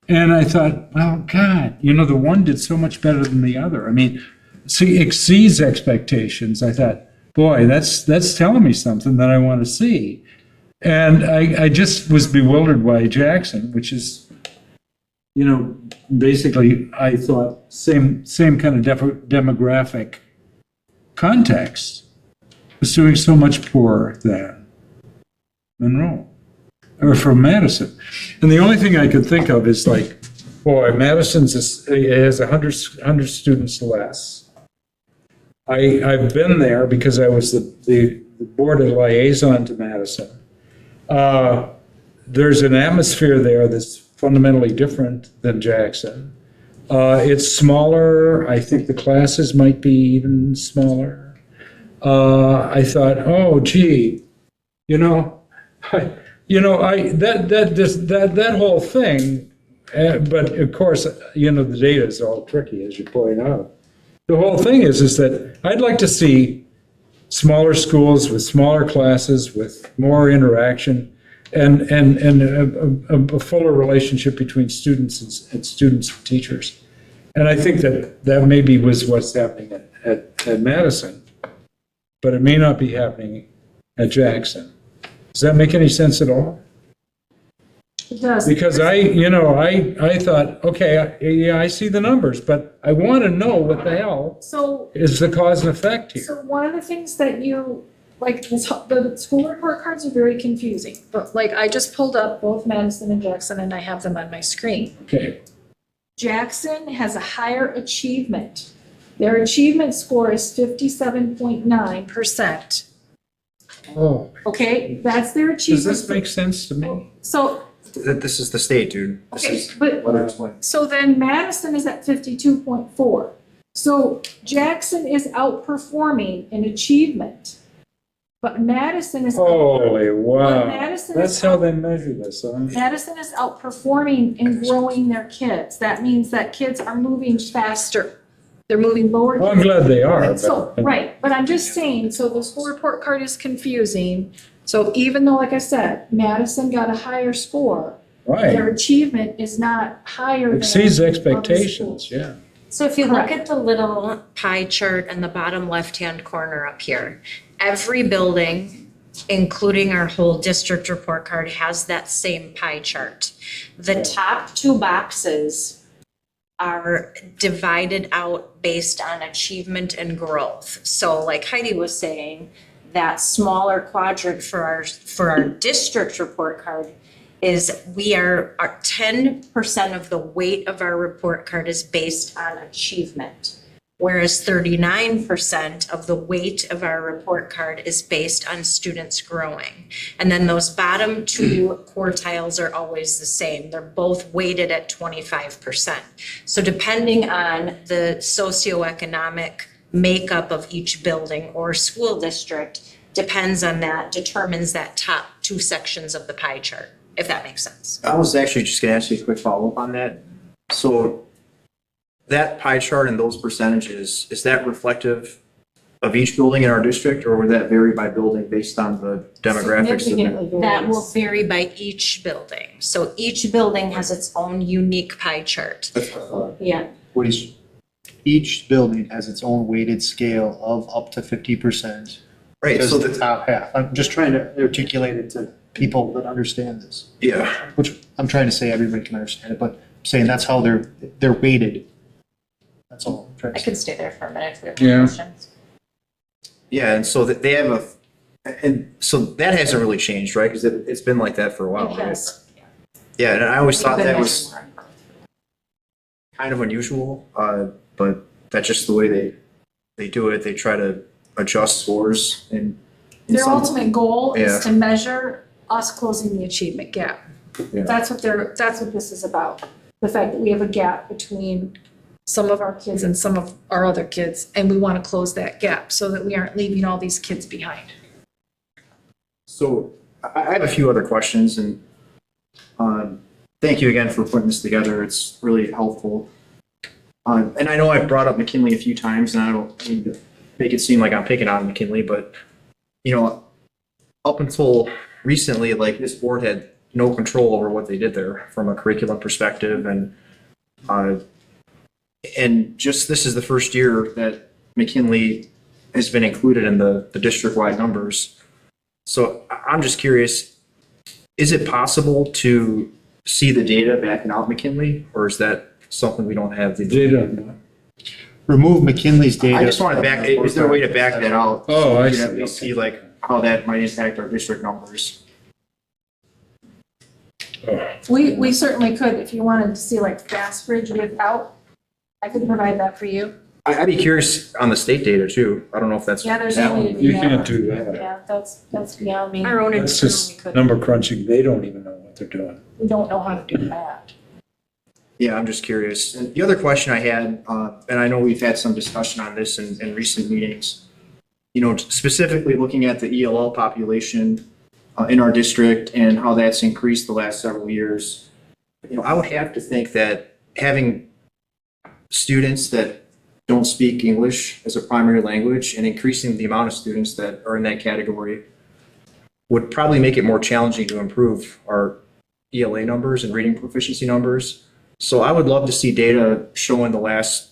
And I thought, well, God, you know, the one did so much better than the other. I mean, see, exceeds expectations. I thought, boy, that's telling me something that I want to see. And I just was bewildered by Jackson, which is, you know, basically, I thought same kind of demographic context, was doing so much poorer than Monroe, or from Madison. And the only thing I could think of is like, boy, has 100 students less. I've been there because I was the board liaison to Madison. There's an atmosphere there that's fundamentally different than Jackson. It's smaller. I think the classes might be even smaller. I thought, oh, gee, that whole thing. But of course, the data is all tricky, as you point out. The whole thing is that I'd like to see smaller schools with smaller classes, with more interaction, and a fuller relationship between students and students and teachers. And I think that maybe was what's happening at Madison, but it may not be happening at Jackson. Does that make any sense at all? It does. Because I thought, okay, yeah, I see the numbers, but I want to know what the hell So is the cause and effect here. So one of the things that the school report cards are very confusing, but I just pulled up both Madison and Jackson and I have them on my screen. Okay, Jackson has a higher achievement. Their achievement score is 57.9%. oh, Okay, that's their does achievement. this make sense to me? So, This is the state, dude. This okay, is but what I explained. so then Madison is at 52.4. So Jackson is outperforming in achievement. But Madison is. Holy But wow, Madison that's is how they measure this, huh? Madison is outperforming in growing their kids. That means that kids are moving faster. they're moving lower. Well, I'm glad they are. So, but- right, but I'm just saying, so the school report card is confusing. So even though, like I said, Madison got a higher score, their Right, achievement is not higher than. exceeds other expectations, schools. yeah. So if you look Correct. at the little pie chart in the bottom left-hand corner up here, every building, including our whole district report card, has that same pie chart. The top two boxes are divided out based on achievement and growth. So like Heidi was saying, that smaller quadrant for our district report card is our 10% of the weight of our report card is based on achievement. Whereas 39% of the weight of our report card is based on students growing. And then those bottom two quartiles are always the same. They're both weighted at 25%. So depending on the socioeconomic makeup of each building or school district, depends on that, determines that top two sections of the pie chart, if that makes sense. I was actually just gonna ask you a quick follow-up on that. So that pie chart and those percentages, is that reflective of each building in our district, or would that vary by building based on the demographics of Significantly it? That will varies. vary by each building. So each building has its own unique pie chart. Yeah. What is, each building has its own weighted scale of up to 50%. Right, Because so the the, top half, I'm just trying to articulate it to people that understand this. yeah, Which I'm trying to say everybody can understand it, but I'm saying that's how they're weighted. That's all I'm trying I to say. could stay there for a minute if we have Yeah. questions. yeah, and so that they have and so that hasn't really changed, right? Because it's been like that for a while, right? Yes. Yeah, and I always thought Been that there was for- kind of unusual, but that's just the way they do it. They try to adjust scores and. in Their some- ultimate goal Yeah. is to measure us closing the achievement gap. Yeah. That's what this is about. The fact that we have a gap between some of our kids and some of our other kids, and we want to close that gap so that we aren't leaving all these kids behind. So I have a few other questions, and thank you again for putting this together. It's really helpful. And I know I've brought up McKinley a few times, and I don't mean to make it seem like I'm picking on McKinley, but you know, up until recently, like this board had no control over what they did there from a curriculum perspective, and just this is the first year that McKinley has been included in the district-wide numbers. So I'm just curious, is it possible to see the data backing out McKinley, or is that something we don't have the Data. Remove McKinley's data. I just want to back, is there a way to back that out? Oh, So I we can see, at least okay. see like how that might impact our district numbers. We certainly could, if you wanted to see like Fast Bridge without, I could provide that for you. I'd be curious on the state data too. I don't know if that's. Yeah, there's that no way one. to do You that. can't do that. Yeah, that's beyond me. Our own That's internal, we just could. number crunching. They don't even know what they're doing. We don't know how to do that. Yeah, I'm just curious. And the other question I had, and I know we've had some discussion on this in recent meetings, you know, specifically looking at the ELL population in our district and how that's increased the last several years. You know, I would have to think that having students that don't speak English as a primary language and increasing the amount of students that are in that category would probably make it more challenging to improve our ELA numbers and reading proficiency numbers. So I would love to see data showing the last,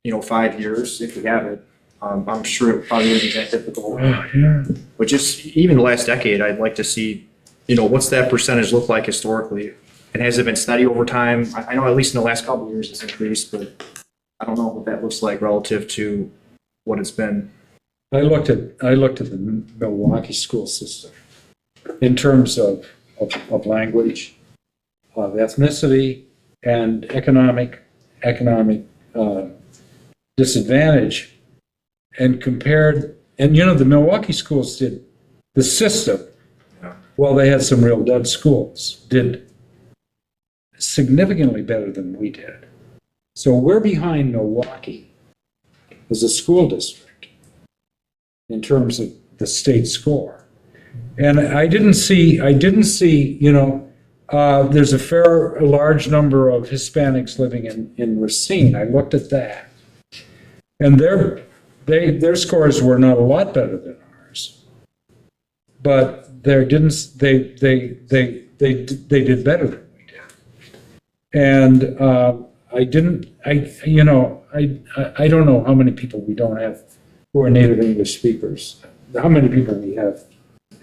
5 years, if we have it. I'm sure it probably wouldn't be that difficult, Oh, yeah. but just even the last decade, I'd like to see, what's that percentage look like historically? And has it been steady over time? I know at least in the last couple of years it's increased, but I don't know what that looks like relative to what it's been. I looked at the Milwaukee school system in terms of language, of ethnicity, and economic disadvantage, and compared. And the Milwaukee schools did the system. Yeah. Well, they had some real dud schools. Did significantly better than we did. So we're behind Milwaukee as a school district in terms of the state score. And I didn't see, there's a large number of Hispanics living in Racine. I looked at that. And their scores were not a lot better than ours. But they did better than we did. And I don't know how many people we don't have who are native English speakers. How many people we have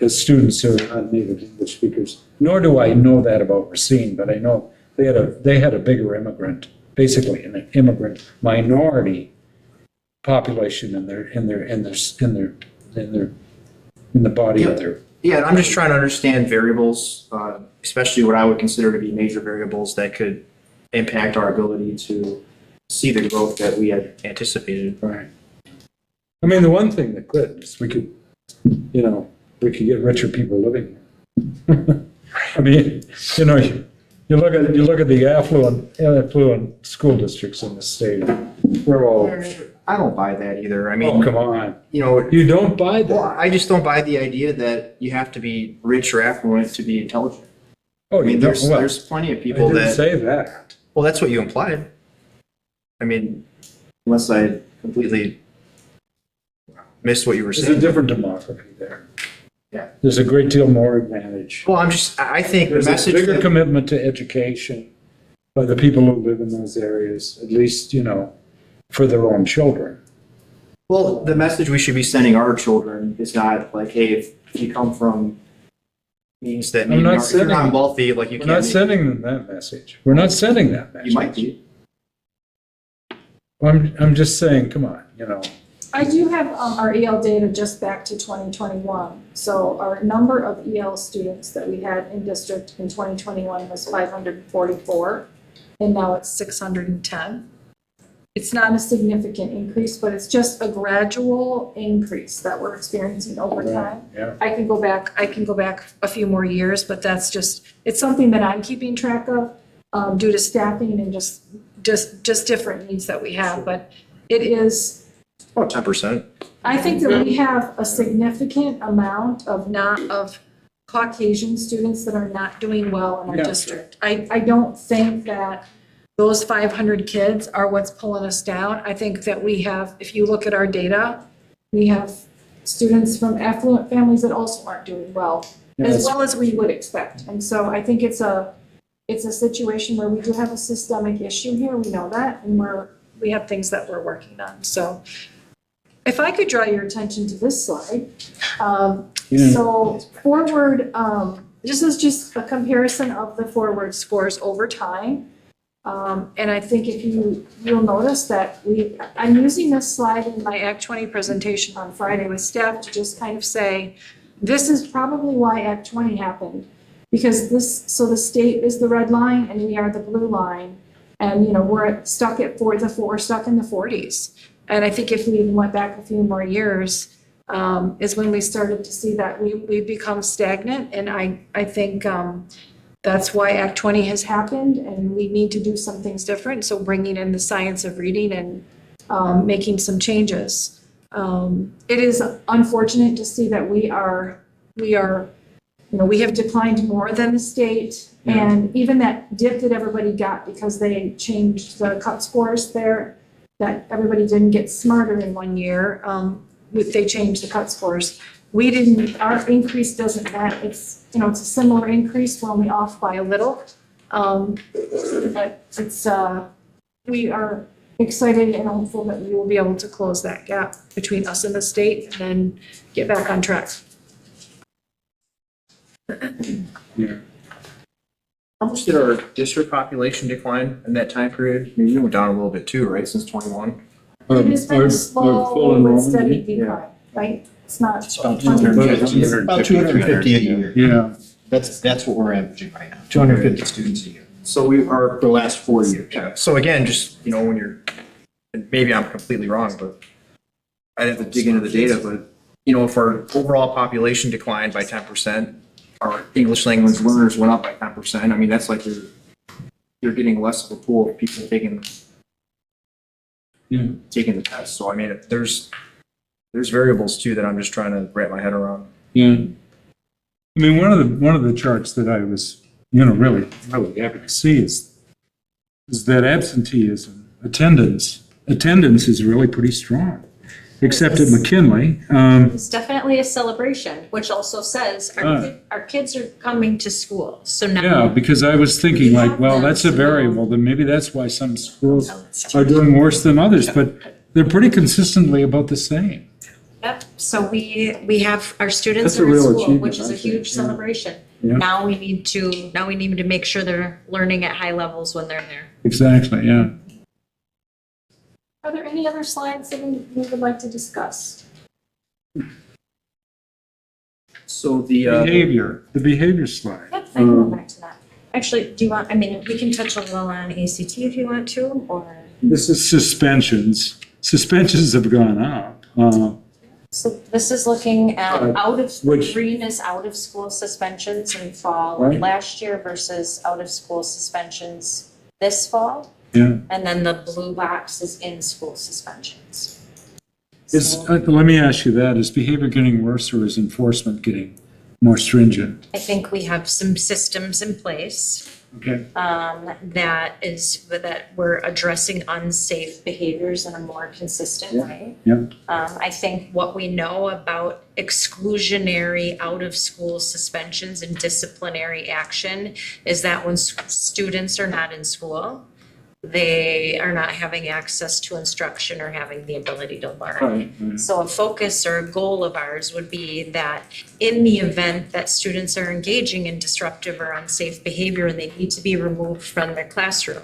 as students who are not native English speakers. Nor do I know that about Racine, but I know they had a bigger immigrant, basically an immigrant minority population in the body of their. Yeah, and I'm just trying to understand variables, especially what I would consider to be major variables that could impact our ability to see the growth that we had anticipated. Right. I mean, the one thing that could is we could get richer people living here. I mean, you look at the affluent school districts in the state. We're all, I don't buy that either. I oh, mean, come on. you You don't buy well, that. I just don't buy the idea that you have to be rich or affluent to be intelligent. Oh, I mean, you there's don't, well, there's plenty of I people didn't that, say that. well, that's what you implied. I mean, unless I completely missed what you were There's a saying. different demography there. Yeah. There's a great deal more advantage. Well, I think the There's a message bigger that, commitment to education by the people who live in those areas, at least, for their own children. well, the message we should be sending our children is not like, hey, if you come from means that I'm not if you're not sending- wealthy, like you We're can't not make, sending them that message. We're not sending that message. you might be. I'm just saying, come on, I do have our EL data just back to 2021. So our number of EL students that we had in district in 2021 was 544, and now it's 610. It's not a significant increase, but it's just a gradual increase that we're experiencing over time. Yeah. I can go back a few more years, but it's something that I'm keeping track of due to staffing and just different needs that we have. But it is, About 10%. I think that we have a significant amount of Caucasian students that are not doing well in our Yeah. district. I don't think that those 500 kids are what's pulling us down. I think that we have, if you look at our data, we have students from affluent families that also aren't doing well, as well as we would expect. And so I think it's a situation where we do have a systemic issue here, we know that, and we have things that we're working on. So if I could draw your attention to this slide. So forward, this is just a comparison of the forward scores over time. And I think if you'll notice that I'm using this slide in my Act 20 presentation on Friday with staff to just kind of say, this is probably why Act 20 happened. Because so the state is the red line and we are the blue line. And, we're stuck in the 40s. And I think if we even went back a few more years, is when we started to see that we become stagnant. And I think that's why Act 20 has happened, and we need to do some things different. So bringing in the science of reading and making some changes. It is unfortunate to see that we have declined more than the state. And even that dip that everybody got because they changed the cut scores there, that everybody didn't get smarter in 1 year. They changed the cut scores. We didn't, our increase doesn't matter. It's a similar increase, we're only off by a little. But we are excited and hopeful that we will be able to close that gap between us and the state and then get back on track. Yeah. How much did our district population decline in that time period? I mean, you went down a little bit too, right, since 21? It has been Our a full slow and enrollment, steady yeah. decline, right? It's not. About 250, About 250 a year. Yeah. That's what we're averaging right now, 250 students a year So we are, for the last 4 years. so again, just, when you're, and maybe I'm completely wrong, but I'd have to dig into the data, but, if our overall population declined by 10%, our English language learners went up by 10%, I mean, that's like you're getting less of a pool of people taking the test. So I mean, there's variables too that I'm just trying to wrap my head around. Yeah. I mean, one of the charts that I was, really happy to see is that absenteeism, attendance attendance is really pretty strong, except at McKinley. It's definitely a celebration, which also says our kids are coming to school, so now. Yeah, because I was thinking like, well, that's a variable, then maybe that's why some schools are doing worse than others, but they're pretty consistently about the same. Yep, so we have, our students That's a are in real school, achievement, which is I a think, huge yeah. celebration. Yeah. Now we need to make sure they're learning at high levels when they're there. Exactly, yeah. Are there any other slides that we would like to discuss? So the, The behavior slide. Yep, I can go back to that. Actually, do you want, I mean, we can touch a little on ACT if you want to, or, This is suspensions. Suspensions have gone up. so this is looking at which- green is out of school suspensions in fall of Right. last year versus out of school suspensions this fall. Yeah. And then the blue box is in school suspensions. Is, So let me ask you that, is behavior getting worse or is enforcement getting more stringent? I think we have some systems in place Okay. that we're addressing unsafe behaviors in a more consistent way. Yeah. I think what we know about exclusionary out-of-school suspensions and disciplinary action is that when students are not in school, they are not having access to instruction or having the ability to learn. So a focus or a goal of ours would be that in the event that students are engaging in disruptive or unsafe behavior and they need to be removed from their classroom,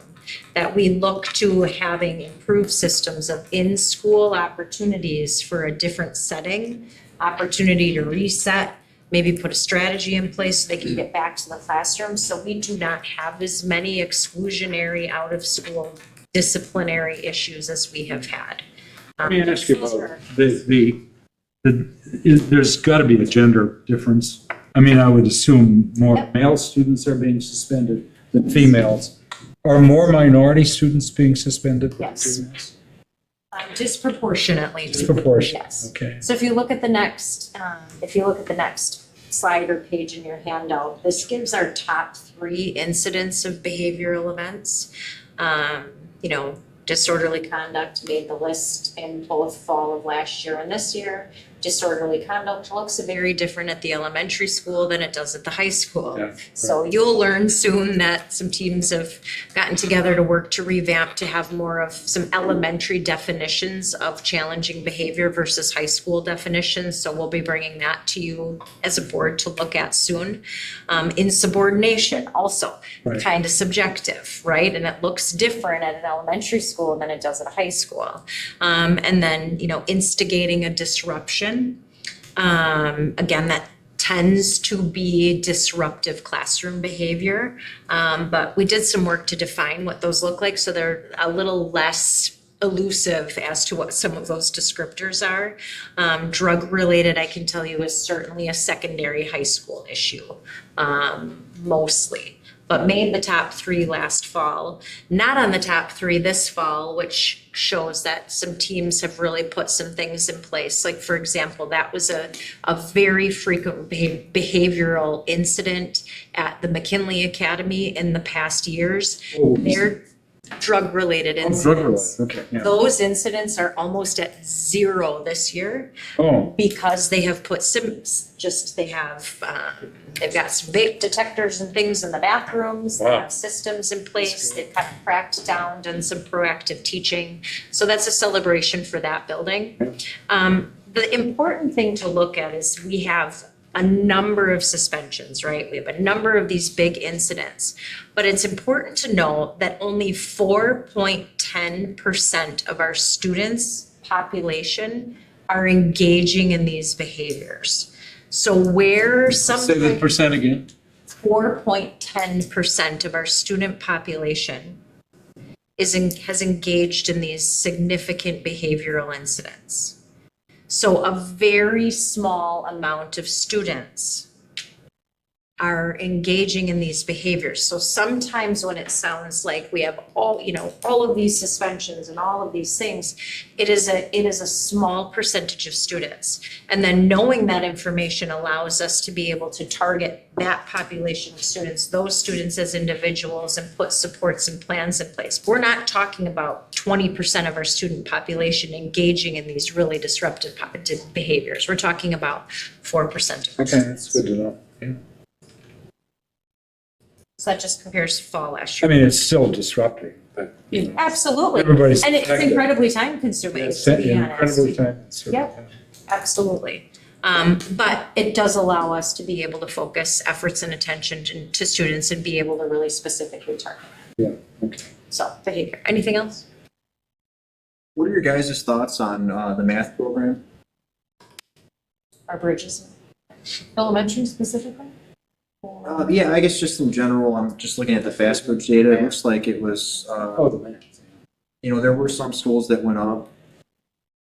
that we look to having improved systems of in-school opportunities for a different setting, opportunity to reset, maybe put a strategy in place so they can get back to the classroom. So we do not have as many exclusionary out-of-school disciplinary issues as we have had. Let me ask you about there's got to be a gender difference. I mean, I would assume more Yep. male students are being suspended than females. Are more minority students being suspended? than Yes. females? Disproportionately. Disproportionate, Yes. okay. So if you look at the next slide or page in your handout, this gives our top 3 incidents of behavioral events. Disorderly conduct made the list in both fall of last year and this year. Disorderly conduct looks very different at the elementary school than it does at the high school. Yeah. So you'll learn soon that some teams have gotten together to work to revamp to have more of some elementary definitions of challenging behavior versus high school definitions. So we'll be bringing that to you as a board to look at soon. Insubordination also Right. kind of subjective, right? And it looks different at an elementary school than it does at a high school. And then, instigating a disruption. Again, that tends to be disruptive classroom behavior. But we did some work to define what those look like, so they're a little less elusive as to what some of those descriptors are. Drug-related, I can tell you, is certainly a secondary high school issue, mostly. But made the top 3 last fall, not on the top 3 this fall, which shows that some teams have really put some things in place. Like, for example, that was a very frequent behavioral incident at the McKinley Academy in the past years. They're drug-related incidents. Okay, yeah. Those incidents are almost at 0 this year Oh, because they have put they've got some vape detectors and things in the bathrooms. They Wow. have systems in place. They've kind of cracked down, done some proactive teaching. So that's a celebration for that building. The important thing to look at is we have a number of suspensions, right? We have a number of these big incidents. But it's important to note that only 4.10% of our students' population are engaging in these behaviors. So where some. say the percent again. 4.10% of our student population has engaged in these significant behavioral incidents. So a very small amount of students are engaging in these behaviors. So sometimes when it sounds like we have all, all of these suspensions and all of these things, it is a small percentage of students. And then knowing that information allows us to be able to target that population of students, those students as individuals, and put supports and plans in place. We're not talking about 20% of our student population engaging in these really disruptive behaviors. We're talking about 4% of our Okay, students. that's good to know. Yeah. So that just compares to fall last I year. mean, it's still disrupting, but Absolutely. everybody's. And it's affected. incredibly time consuming, It's to be honest. incredibly time-consuming. Yep. Absolutely. But it does allow us to be able to focus efforts and attention to students and be able to really specifically target. Yeah, okay. So behavior. Anything else? What are your guys' thoughts on the math program? Our bridges. Elementary specifically? Or- Yeah, I guess just in general, I'm just looking at the FastBridge data. It looks like it was, Oh, the math. there were some schools that went up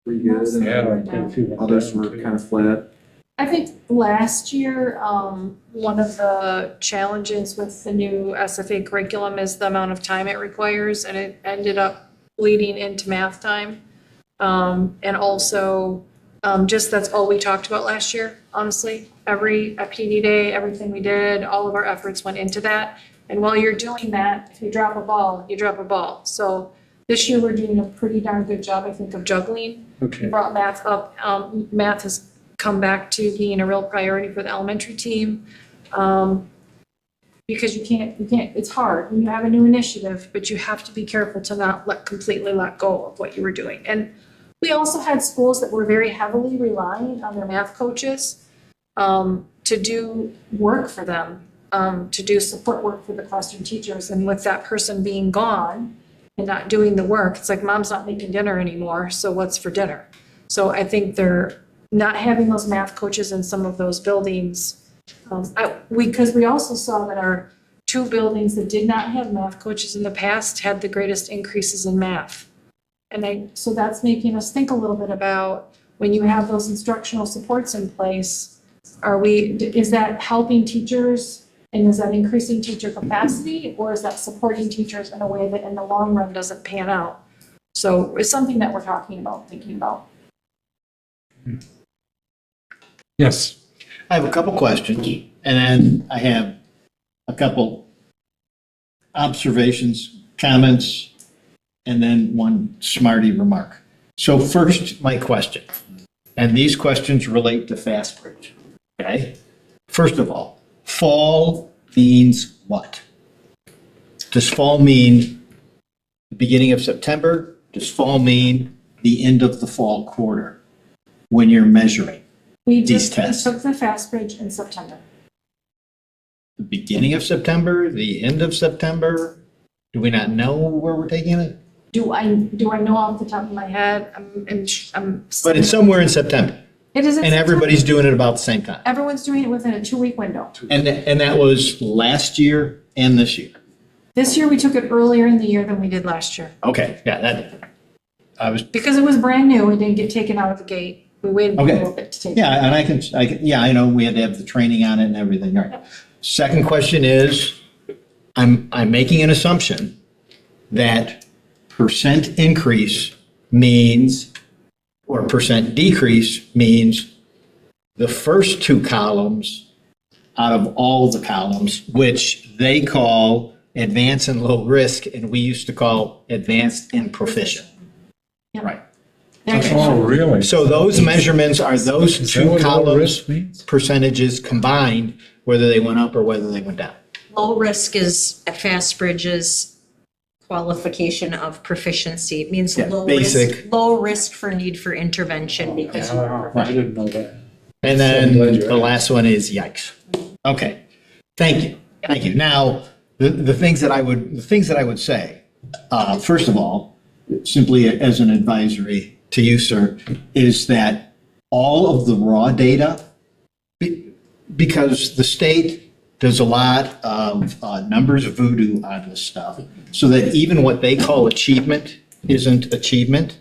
pretty good, and Yeah, then quite a few went others down, were too. kind of flat. I think last year, one of the challenges with the new SFA curriculum is the amount of time it requires, and it ended up bleeding into math time. And also, just that's all we talked about last year, honestly. A PD day, everything we did, all of our efforts went into that. And while you're doing that, if you drop a ball, you drop a ball. So this year, we're doing a pretty darn good job, I think, of juggling. Okay. Brought math up. Math has come back to being a real priority for the elementary team. Because you can't, it's hard when you have a new initiative, but you have to be careful to not completely let go of what you were doing. And we also had schools that were very heavily relying on their math coaches to do work for them, to do support work for the classroom teachers. And with that person being gone and not doing the work, it's like mom's not making dinner anymore, so what's for dinner? So I think they're not having those math coaches in some of those buildings. Because we also saw that our two buildings that did not have math coaches in the past had the greatest increases in math. So that's making us think a little bit about when you have those instructional supports in place, is that helping teachers and is that increasing teacher capacity, or is that supporting teachers in a way that in the long run doesn't pan out? So it's something that we're talking about, thinking about. Yes. I have a couple questions, and then I have a couple observations, comments, and then one smarty remark. So first, my question, and these questions relate to FastBridge, okay? First of all, fall means what? Does fall mean the beginning of September? Does fall mean the end of the fall quarter when you're measuring? We These took tests. the FastBridge in September. The beginning of September, the end of September? Do we not know where we're taking it? Do I know off the top of my head? I'm. But it's somewhere in September, It is. in and September. everybody's doing it about the same time. Everyone's doing it within a 2-week window. And that was last year and this year. This year, we took it earlier in the year than we did last year. Okay, yeah, I was, Because it was brand new, it didn't get taken out of the gate. We waited a Okay. little bit to take it. yeah, and I know we had to have the training on it and everything, all right. Second question is, I'm making an assumption that percent increase means, or percent decrease means the first two columns out of all the columns, which they call advanced and low risk, and we used to call advanced and proficient. Yeah. Right. Actually, Oh, really? So those measurements are those Is that two what low columns risk means? percentages combined, whether they went up or whether they went down. Low risk is FastBridge's qualification of proficiency. It means Yeah, low basic. risk, low risk for need for intervention because you are I didn't know that. And So then glad you the last one is yikes. Okay, thank you, thank you. Now, the things that I would say, first of all, simply as an advisory to you, sir, is that all of the raw data, because the state does a lot of numbers voodoo on this stuff, so that even what they call achievement isn't achievement,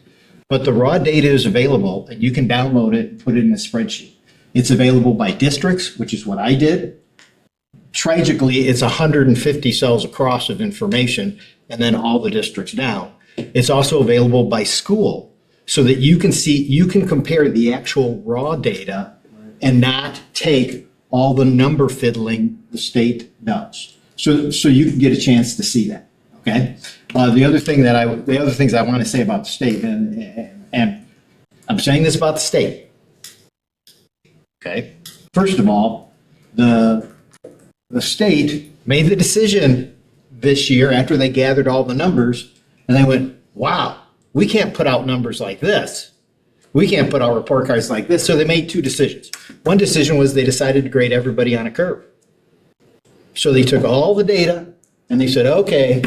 but the raw data is available and you can download it and put it in a spreadsheet. It's available by districts, which is what I did, tragically, it's 150 cells across of information and then all the districts down. It's also available by school so that you can compare the actual raw data and not take all the number fiddling the state does. So you can get a chance to see that, okay? The other things I want to say about the state, and I'm saying this about the state. Okay, first of all, the state made the decision this year after they gathered all the numbers, and they went, wow, we can't put out numbers like this. We can't put out report cards like this. So they made two decisions. One decision was they decided to grade everybody on a curve. So they took all the data and they said, okay,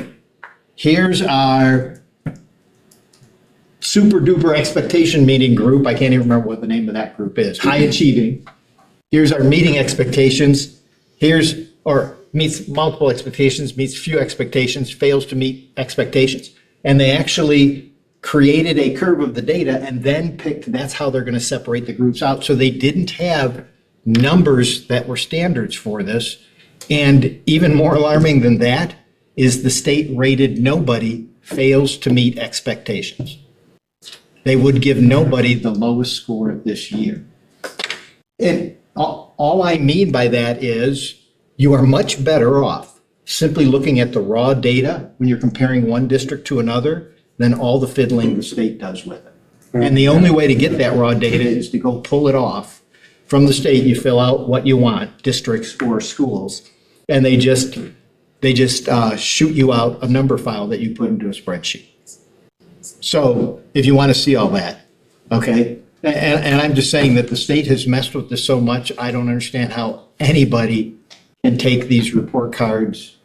here's our super duper expectation meeting group. I can't even remember what the name of that group is. High achieving. Here's our meeting expectations. Or meets multiple expectations, meets few expectations, fails to meet expectations. And they actually created a curve of the data and then picked, that's how they're going to separate the groups out. So they didn't have numbers that were standards for this. And even more alarming than that is the state rated nobody fails to meet expectations. They would give nobody the lowest score this year. And all I mean by that is you are much better off simply looking at the raw data when you're comparing one district to another than all the fiddling the state does with it. And the only way to get that raw data is to go pull it off from the state. You fill out what you want, districts or schools, and they just shoot you out a number file that you put into a spreadsheet. So if you want to see all that, okay? And I'm just saying that the state has messed with this so much, I don't understand how anybody can take these report cards.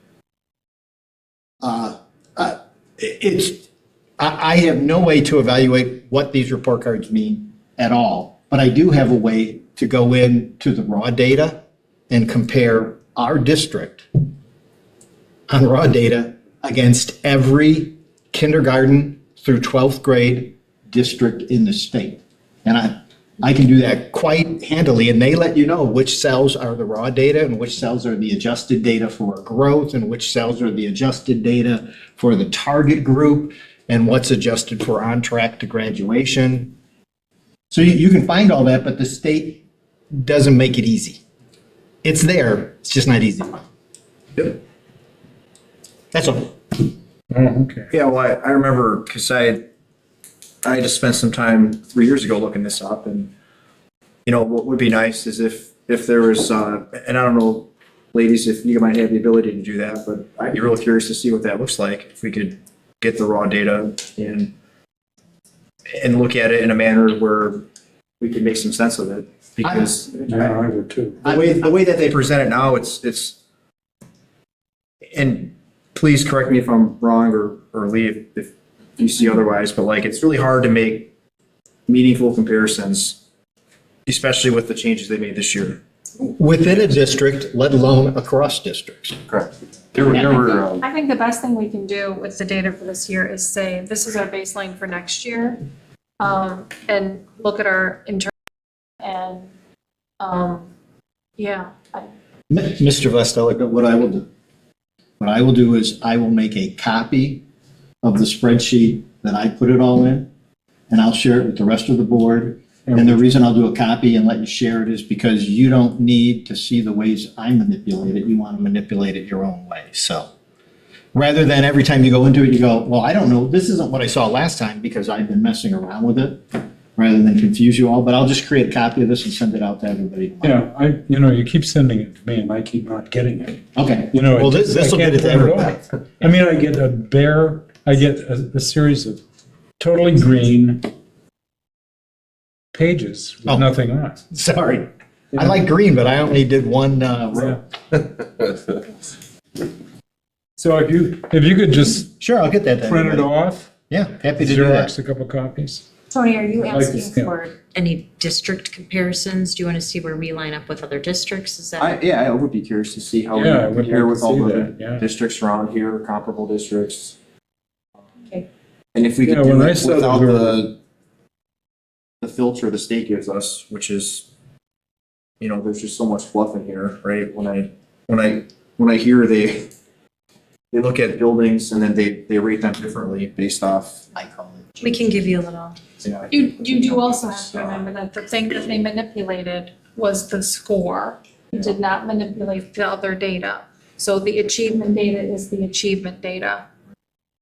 I have no way to evaluate what these report cards mean at all, but I do have a way to go into the raw data and compare our district on raw data against every kindergarten through 12th grade district in the state. And I can do that quite handily, and they let you know which cells are the raw data and which cells are the adjusted data for growth and which cells are the adjusted data for the target group and what's adjusted for on track to graduation. So you can find all that, but the state doesn't make it easy. It's there, it's just not easy. Yep. That's all. Oh, okay. Yeah, well, I remember, because I just spent some time 3 years ago looking this up, and, you know, what would be nice is if there was, and I don't know, ladies, if you might have the ability to do that, but I'd be real curious to see what that looks like, if we could get the raw data and look at it in a manner where we could make some sense of it, because Yeah, I would too. the way that they present it now, it's, and please correct me if I'm wrong or leave if you see otherwise, but like, it's really hard to make meaningful comparisons, especially with the changes they made this year. Within a district, let alone across districts. Correct. There were, I think the best thing we can do with the data for this year is say, this is our baseline for next year. And look at our internal and, yeah. Mr. Vestelic, what I will do is I will make a copy of the spreadsheet that I put it all in, and I'll share it with the rest of the board. And the reason I'll do a copy and let you share it is because you don't need to see the ways I manipulate it. You want to manipulate it your own way. So rather than every time you go into it, you go, well, I don't know, this isn't what I saw last time because I've been messing around with it, rather than confuse you all. But I'll just create a copy of this and send it out to everybody. Yeah, you keep sending it to me and I keep not getting it. Okay. You know, Well, this will I get it can't to print everybody. off. I mean, I get a series of totally green pages with Oh. nothing on. Sorry. I like green, but I only did one row. So if you could just Sure, I'll get that. to print it everybody. off, Yeah, happy to do that. Xerox a couple copies. Tony, are you I'd like to asking see 'em. for, Any district comparisons? Do you want to see where we line up with other districts? Is that? I would be curious to see how we Yeah, I would compare like with to all see the that, yeah. districts around here, comparable districts. Okay. And if we could Yeah, do when I it saw that without we were- the filter the state gives us, which is, you know, there's just so much fluff in here, right? When I when I hear they look at buildings and then they rate them differently based off. I call it. We can give you a little. Yeah. You do also have to remember that the thing that they manipulated was the score. It did not manipulate the other data. So the achievement data is the achievement data.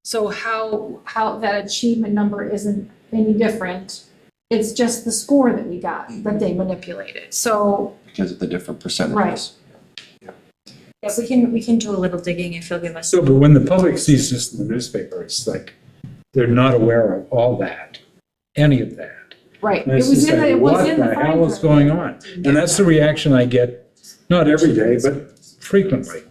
So how that achievement number isn't any different, it's just the score that we got that they manipulated. So, Because of the different percentages. Right. Yeah, we can do a little digging if you'll give us. So, but when the public sees this in the newspaper, it's like, they're not aware of all that, any of that. right, it And it's was just in the, like, it was what in the the fine hell is print. going on? And that's the reaction I get, not every day, but frequently.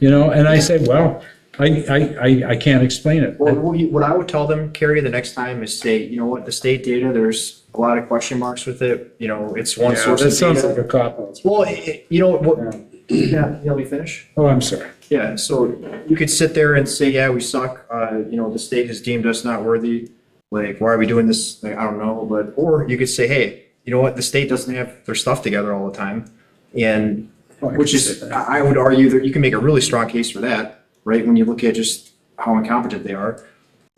You know, and I say, well, I can't explain it. Well, what I would tell them, Carrie, the next time is say, you know what, the state data, there's a lot of question marks with it. You know, it's one Yeah, source that of sounds like data. a cop-out. Well, you know what, yeah, you let me finish? Oh, I'm sorry. Yeah, so you could sit there and say, yeah, we suck, you know, the state has deemed us not worthy. Like, why are we doing this? Like, I don't know, but, or you could say, hey, you know what, the state doesn't have their stuff together all the time. And, Oh, I which can is, say that. I would argue that you can make a really strong case for that, right? When you look at just how incompetent they are.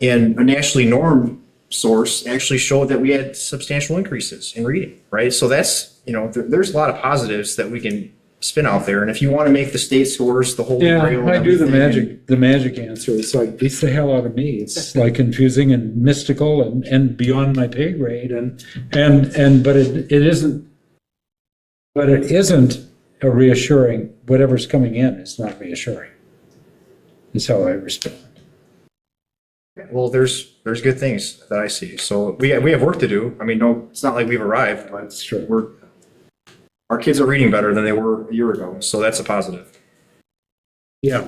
And a nationally normed source actually showed that we had substantial increases in reading, right? So that's, you know, there's a lot of positives that we can spin out there. And if you want to make the state scores the holy Yeah, grail. I and do the everything, magic answer. It's like, beats the hell out of me. It's like confusing and mystical and beyond my pay grade but it isn't a reassuring, whatever's coming in is not reassuring. Is how I respond. well, there's good things that I see. So we have work to do. I mean, no, it's not like we've arrived, but That's true. our kids are reading better than they were a year ago. So that's a positive. Yeah.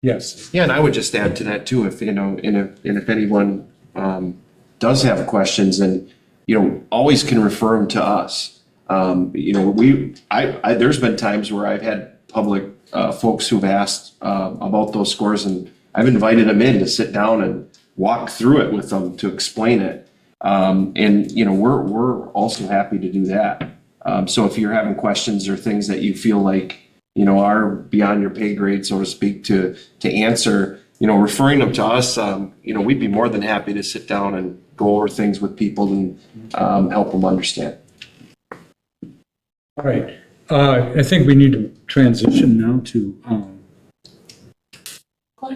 Yes. Yeah, and I would just add to that too, if, you know, and if anyone does have questions, and, you know, always can refer them to us. You know, there's been times where I've had public folks who've asked about those scores, and I've invited them in to sit down and walk through it with them to explain it. And, you know, we're also happy to do that. So if you're having questions or things that you feel like, you know, are beyond your pay grade, so to speak, to answer, you know, referring them to us, you know, we'd be more than happy to sit down and go over things with people and help them understand. All right. I think we need to transition now to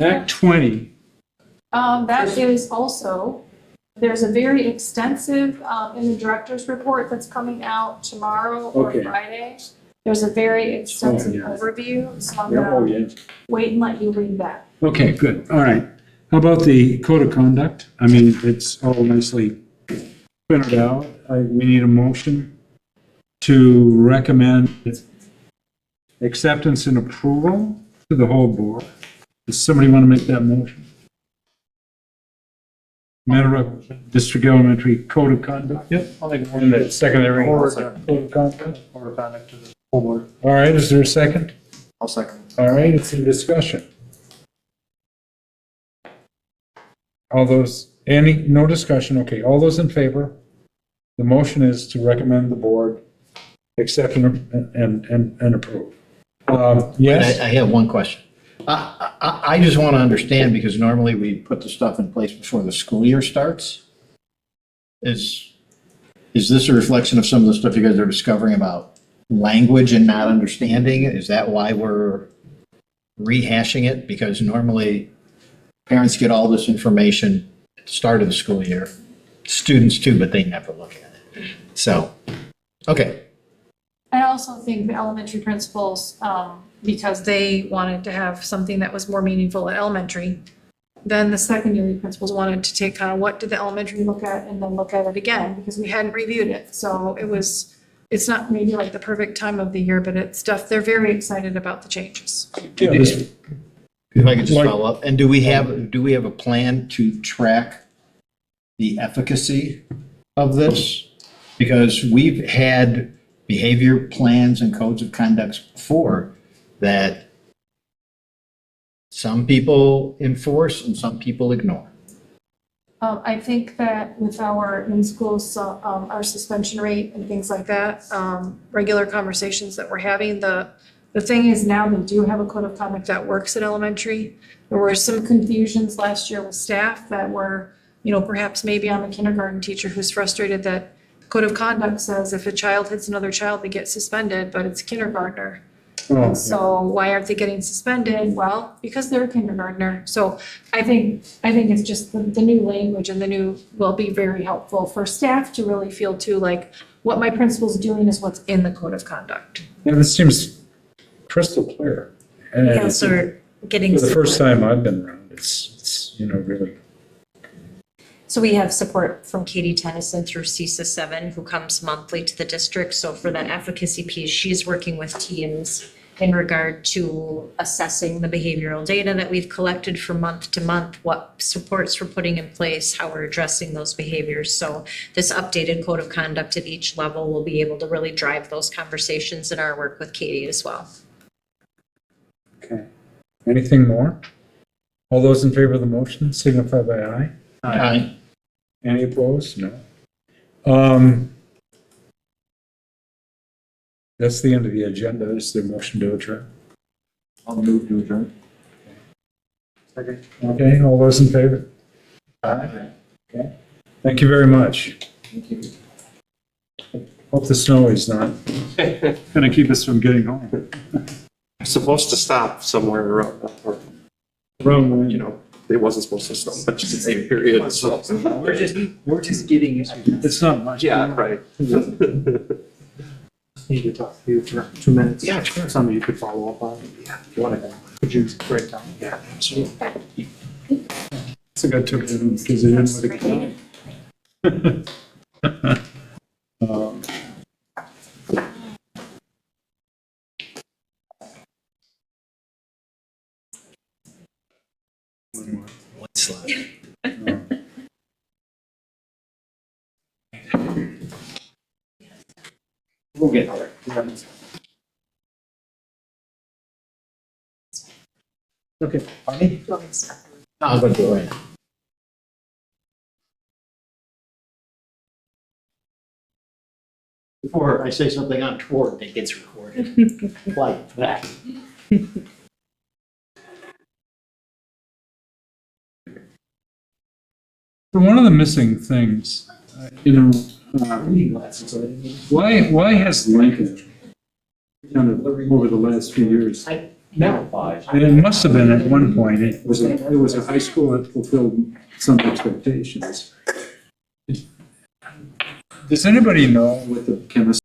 Act 20. That is also, there's a very extensive, in the director's report that's coming out tomorrow or Okay. Friday. There's a very extensive yeah. overview, so I'm Yeah, oh, gonna yeah. wait and let you read that. Okay, good. All right. How about the code of conduct? I mean, it's all nicely printed out. We need a motion to recommend acceptance and approval to the whole board. Does somebody want to make that motion? Manawatu District Elementary Code of Conduct? Yep. I'll make a And the secondary Forward. Code of Conduct? Order of conduct to the full board. All right, is there a second? I'll second. All right, it's in discussion. All those, no discussion, okay, all those in favor? The motion is to recommend the board accept and approve. Yes? I have one question. I just want to understand, because normally we put the stuff in place before the school year starts. Is this a reflection of some of the stuff you guys are discovering about language and not understanding? Is that why we're rehashing it? Because normally parents get all this information at the start of the school year, students too, but they never look at it. So, okay. I also think the elementary principals, because they wanted to have something that was more meaningful at elementary, then the secondary principals wanted to take kind of what did the elementary look at and then look at it again, because we hadn't reviewed it. So it's not maybe like the perfect time of the year, but it's stuff, they're very excited about the changes. Yeah, this- If I could just Like- follow up, and do we have a plan to track the efficacy of this? Because we've had behavior plans and codes of conducts before that some people enforce and some people ignore. I think that with our in-school, our suspension rate and things like that, regular conversations that we're having, the The thing is now they do have a code of conduct that works at elementary. There were some confusions last year with staff that were, perhaps maybe I'm a kindergarten teacher who's frustrated that code of conduct says if a child hits another child, they get suspended, but it's kindergartner. Oh, So why aren't they getting suspended? Well, because they're a kindergartner. So I think it's just the new language and the new will be very helpful for staff to really feel too, like what my principal's doing is what's in the code of conduct. yeah, this seems crystal clear. And We also are getting. for the first support. time I've been around, it's really. So we have support from Katie Tennyson through CISA 7, who comes monthly to the district. So for that advocacy piece, she's working with teams in regard to assessing the behavioral data that we've collected from month to month, what supports we're putting in place, how we're addressing those behaviors. So this updated code of conduct at each level will be able to really drive those conversations in our work with Katie as well. Okay. Anything more? All those in favor of the motion signify by aye. Aye. Any opposed? No. That's the end of the agenda. Is there a motion to adjourn? I'll move to adjourn. Okay, all those in favor? Aye. Okay. Thank you very much. Thank you. Hope the snow is not gonna keep us from getting home. Supposed to stop somewhere around, or, it wasn't supposed to snow much in the same period, so. We're just getting used to it. It's not much. Yeah, right. Need to talk to you for 2 minutes. Yeah, sure. Something you could follow up on. Yeah, if you want to. Could you break down? Yeah, absolutely. It's a good took it in because it didn't look at One slide. We'll get there. Okay, Barney? I'll go do it. Before I say something untoward, it gets recorded. Like that. One of the missing things, Reading glasses, so I didn't need- why has Lincoln kind of over the last few years? Never. And it must have been at one point, it was a high school that fulfilled some expectations. Does anybody know what the chemistry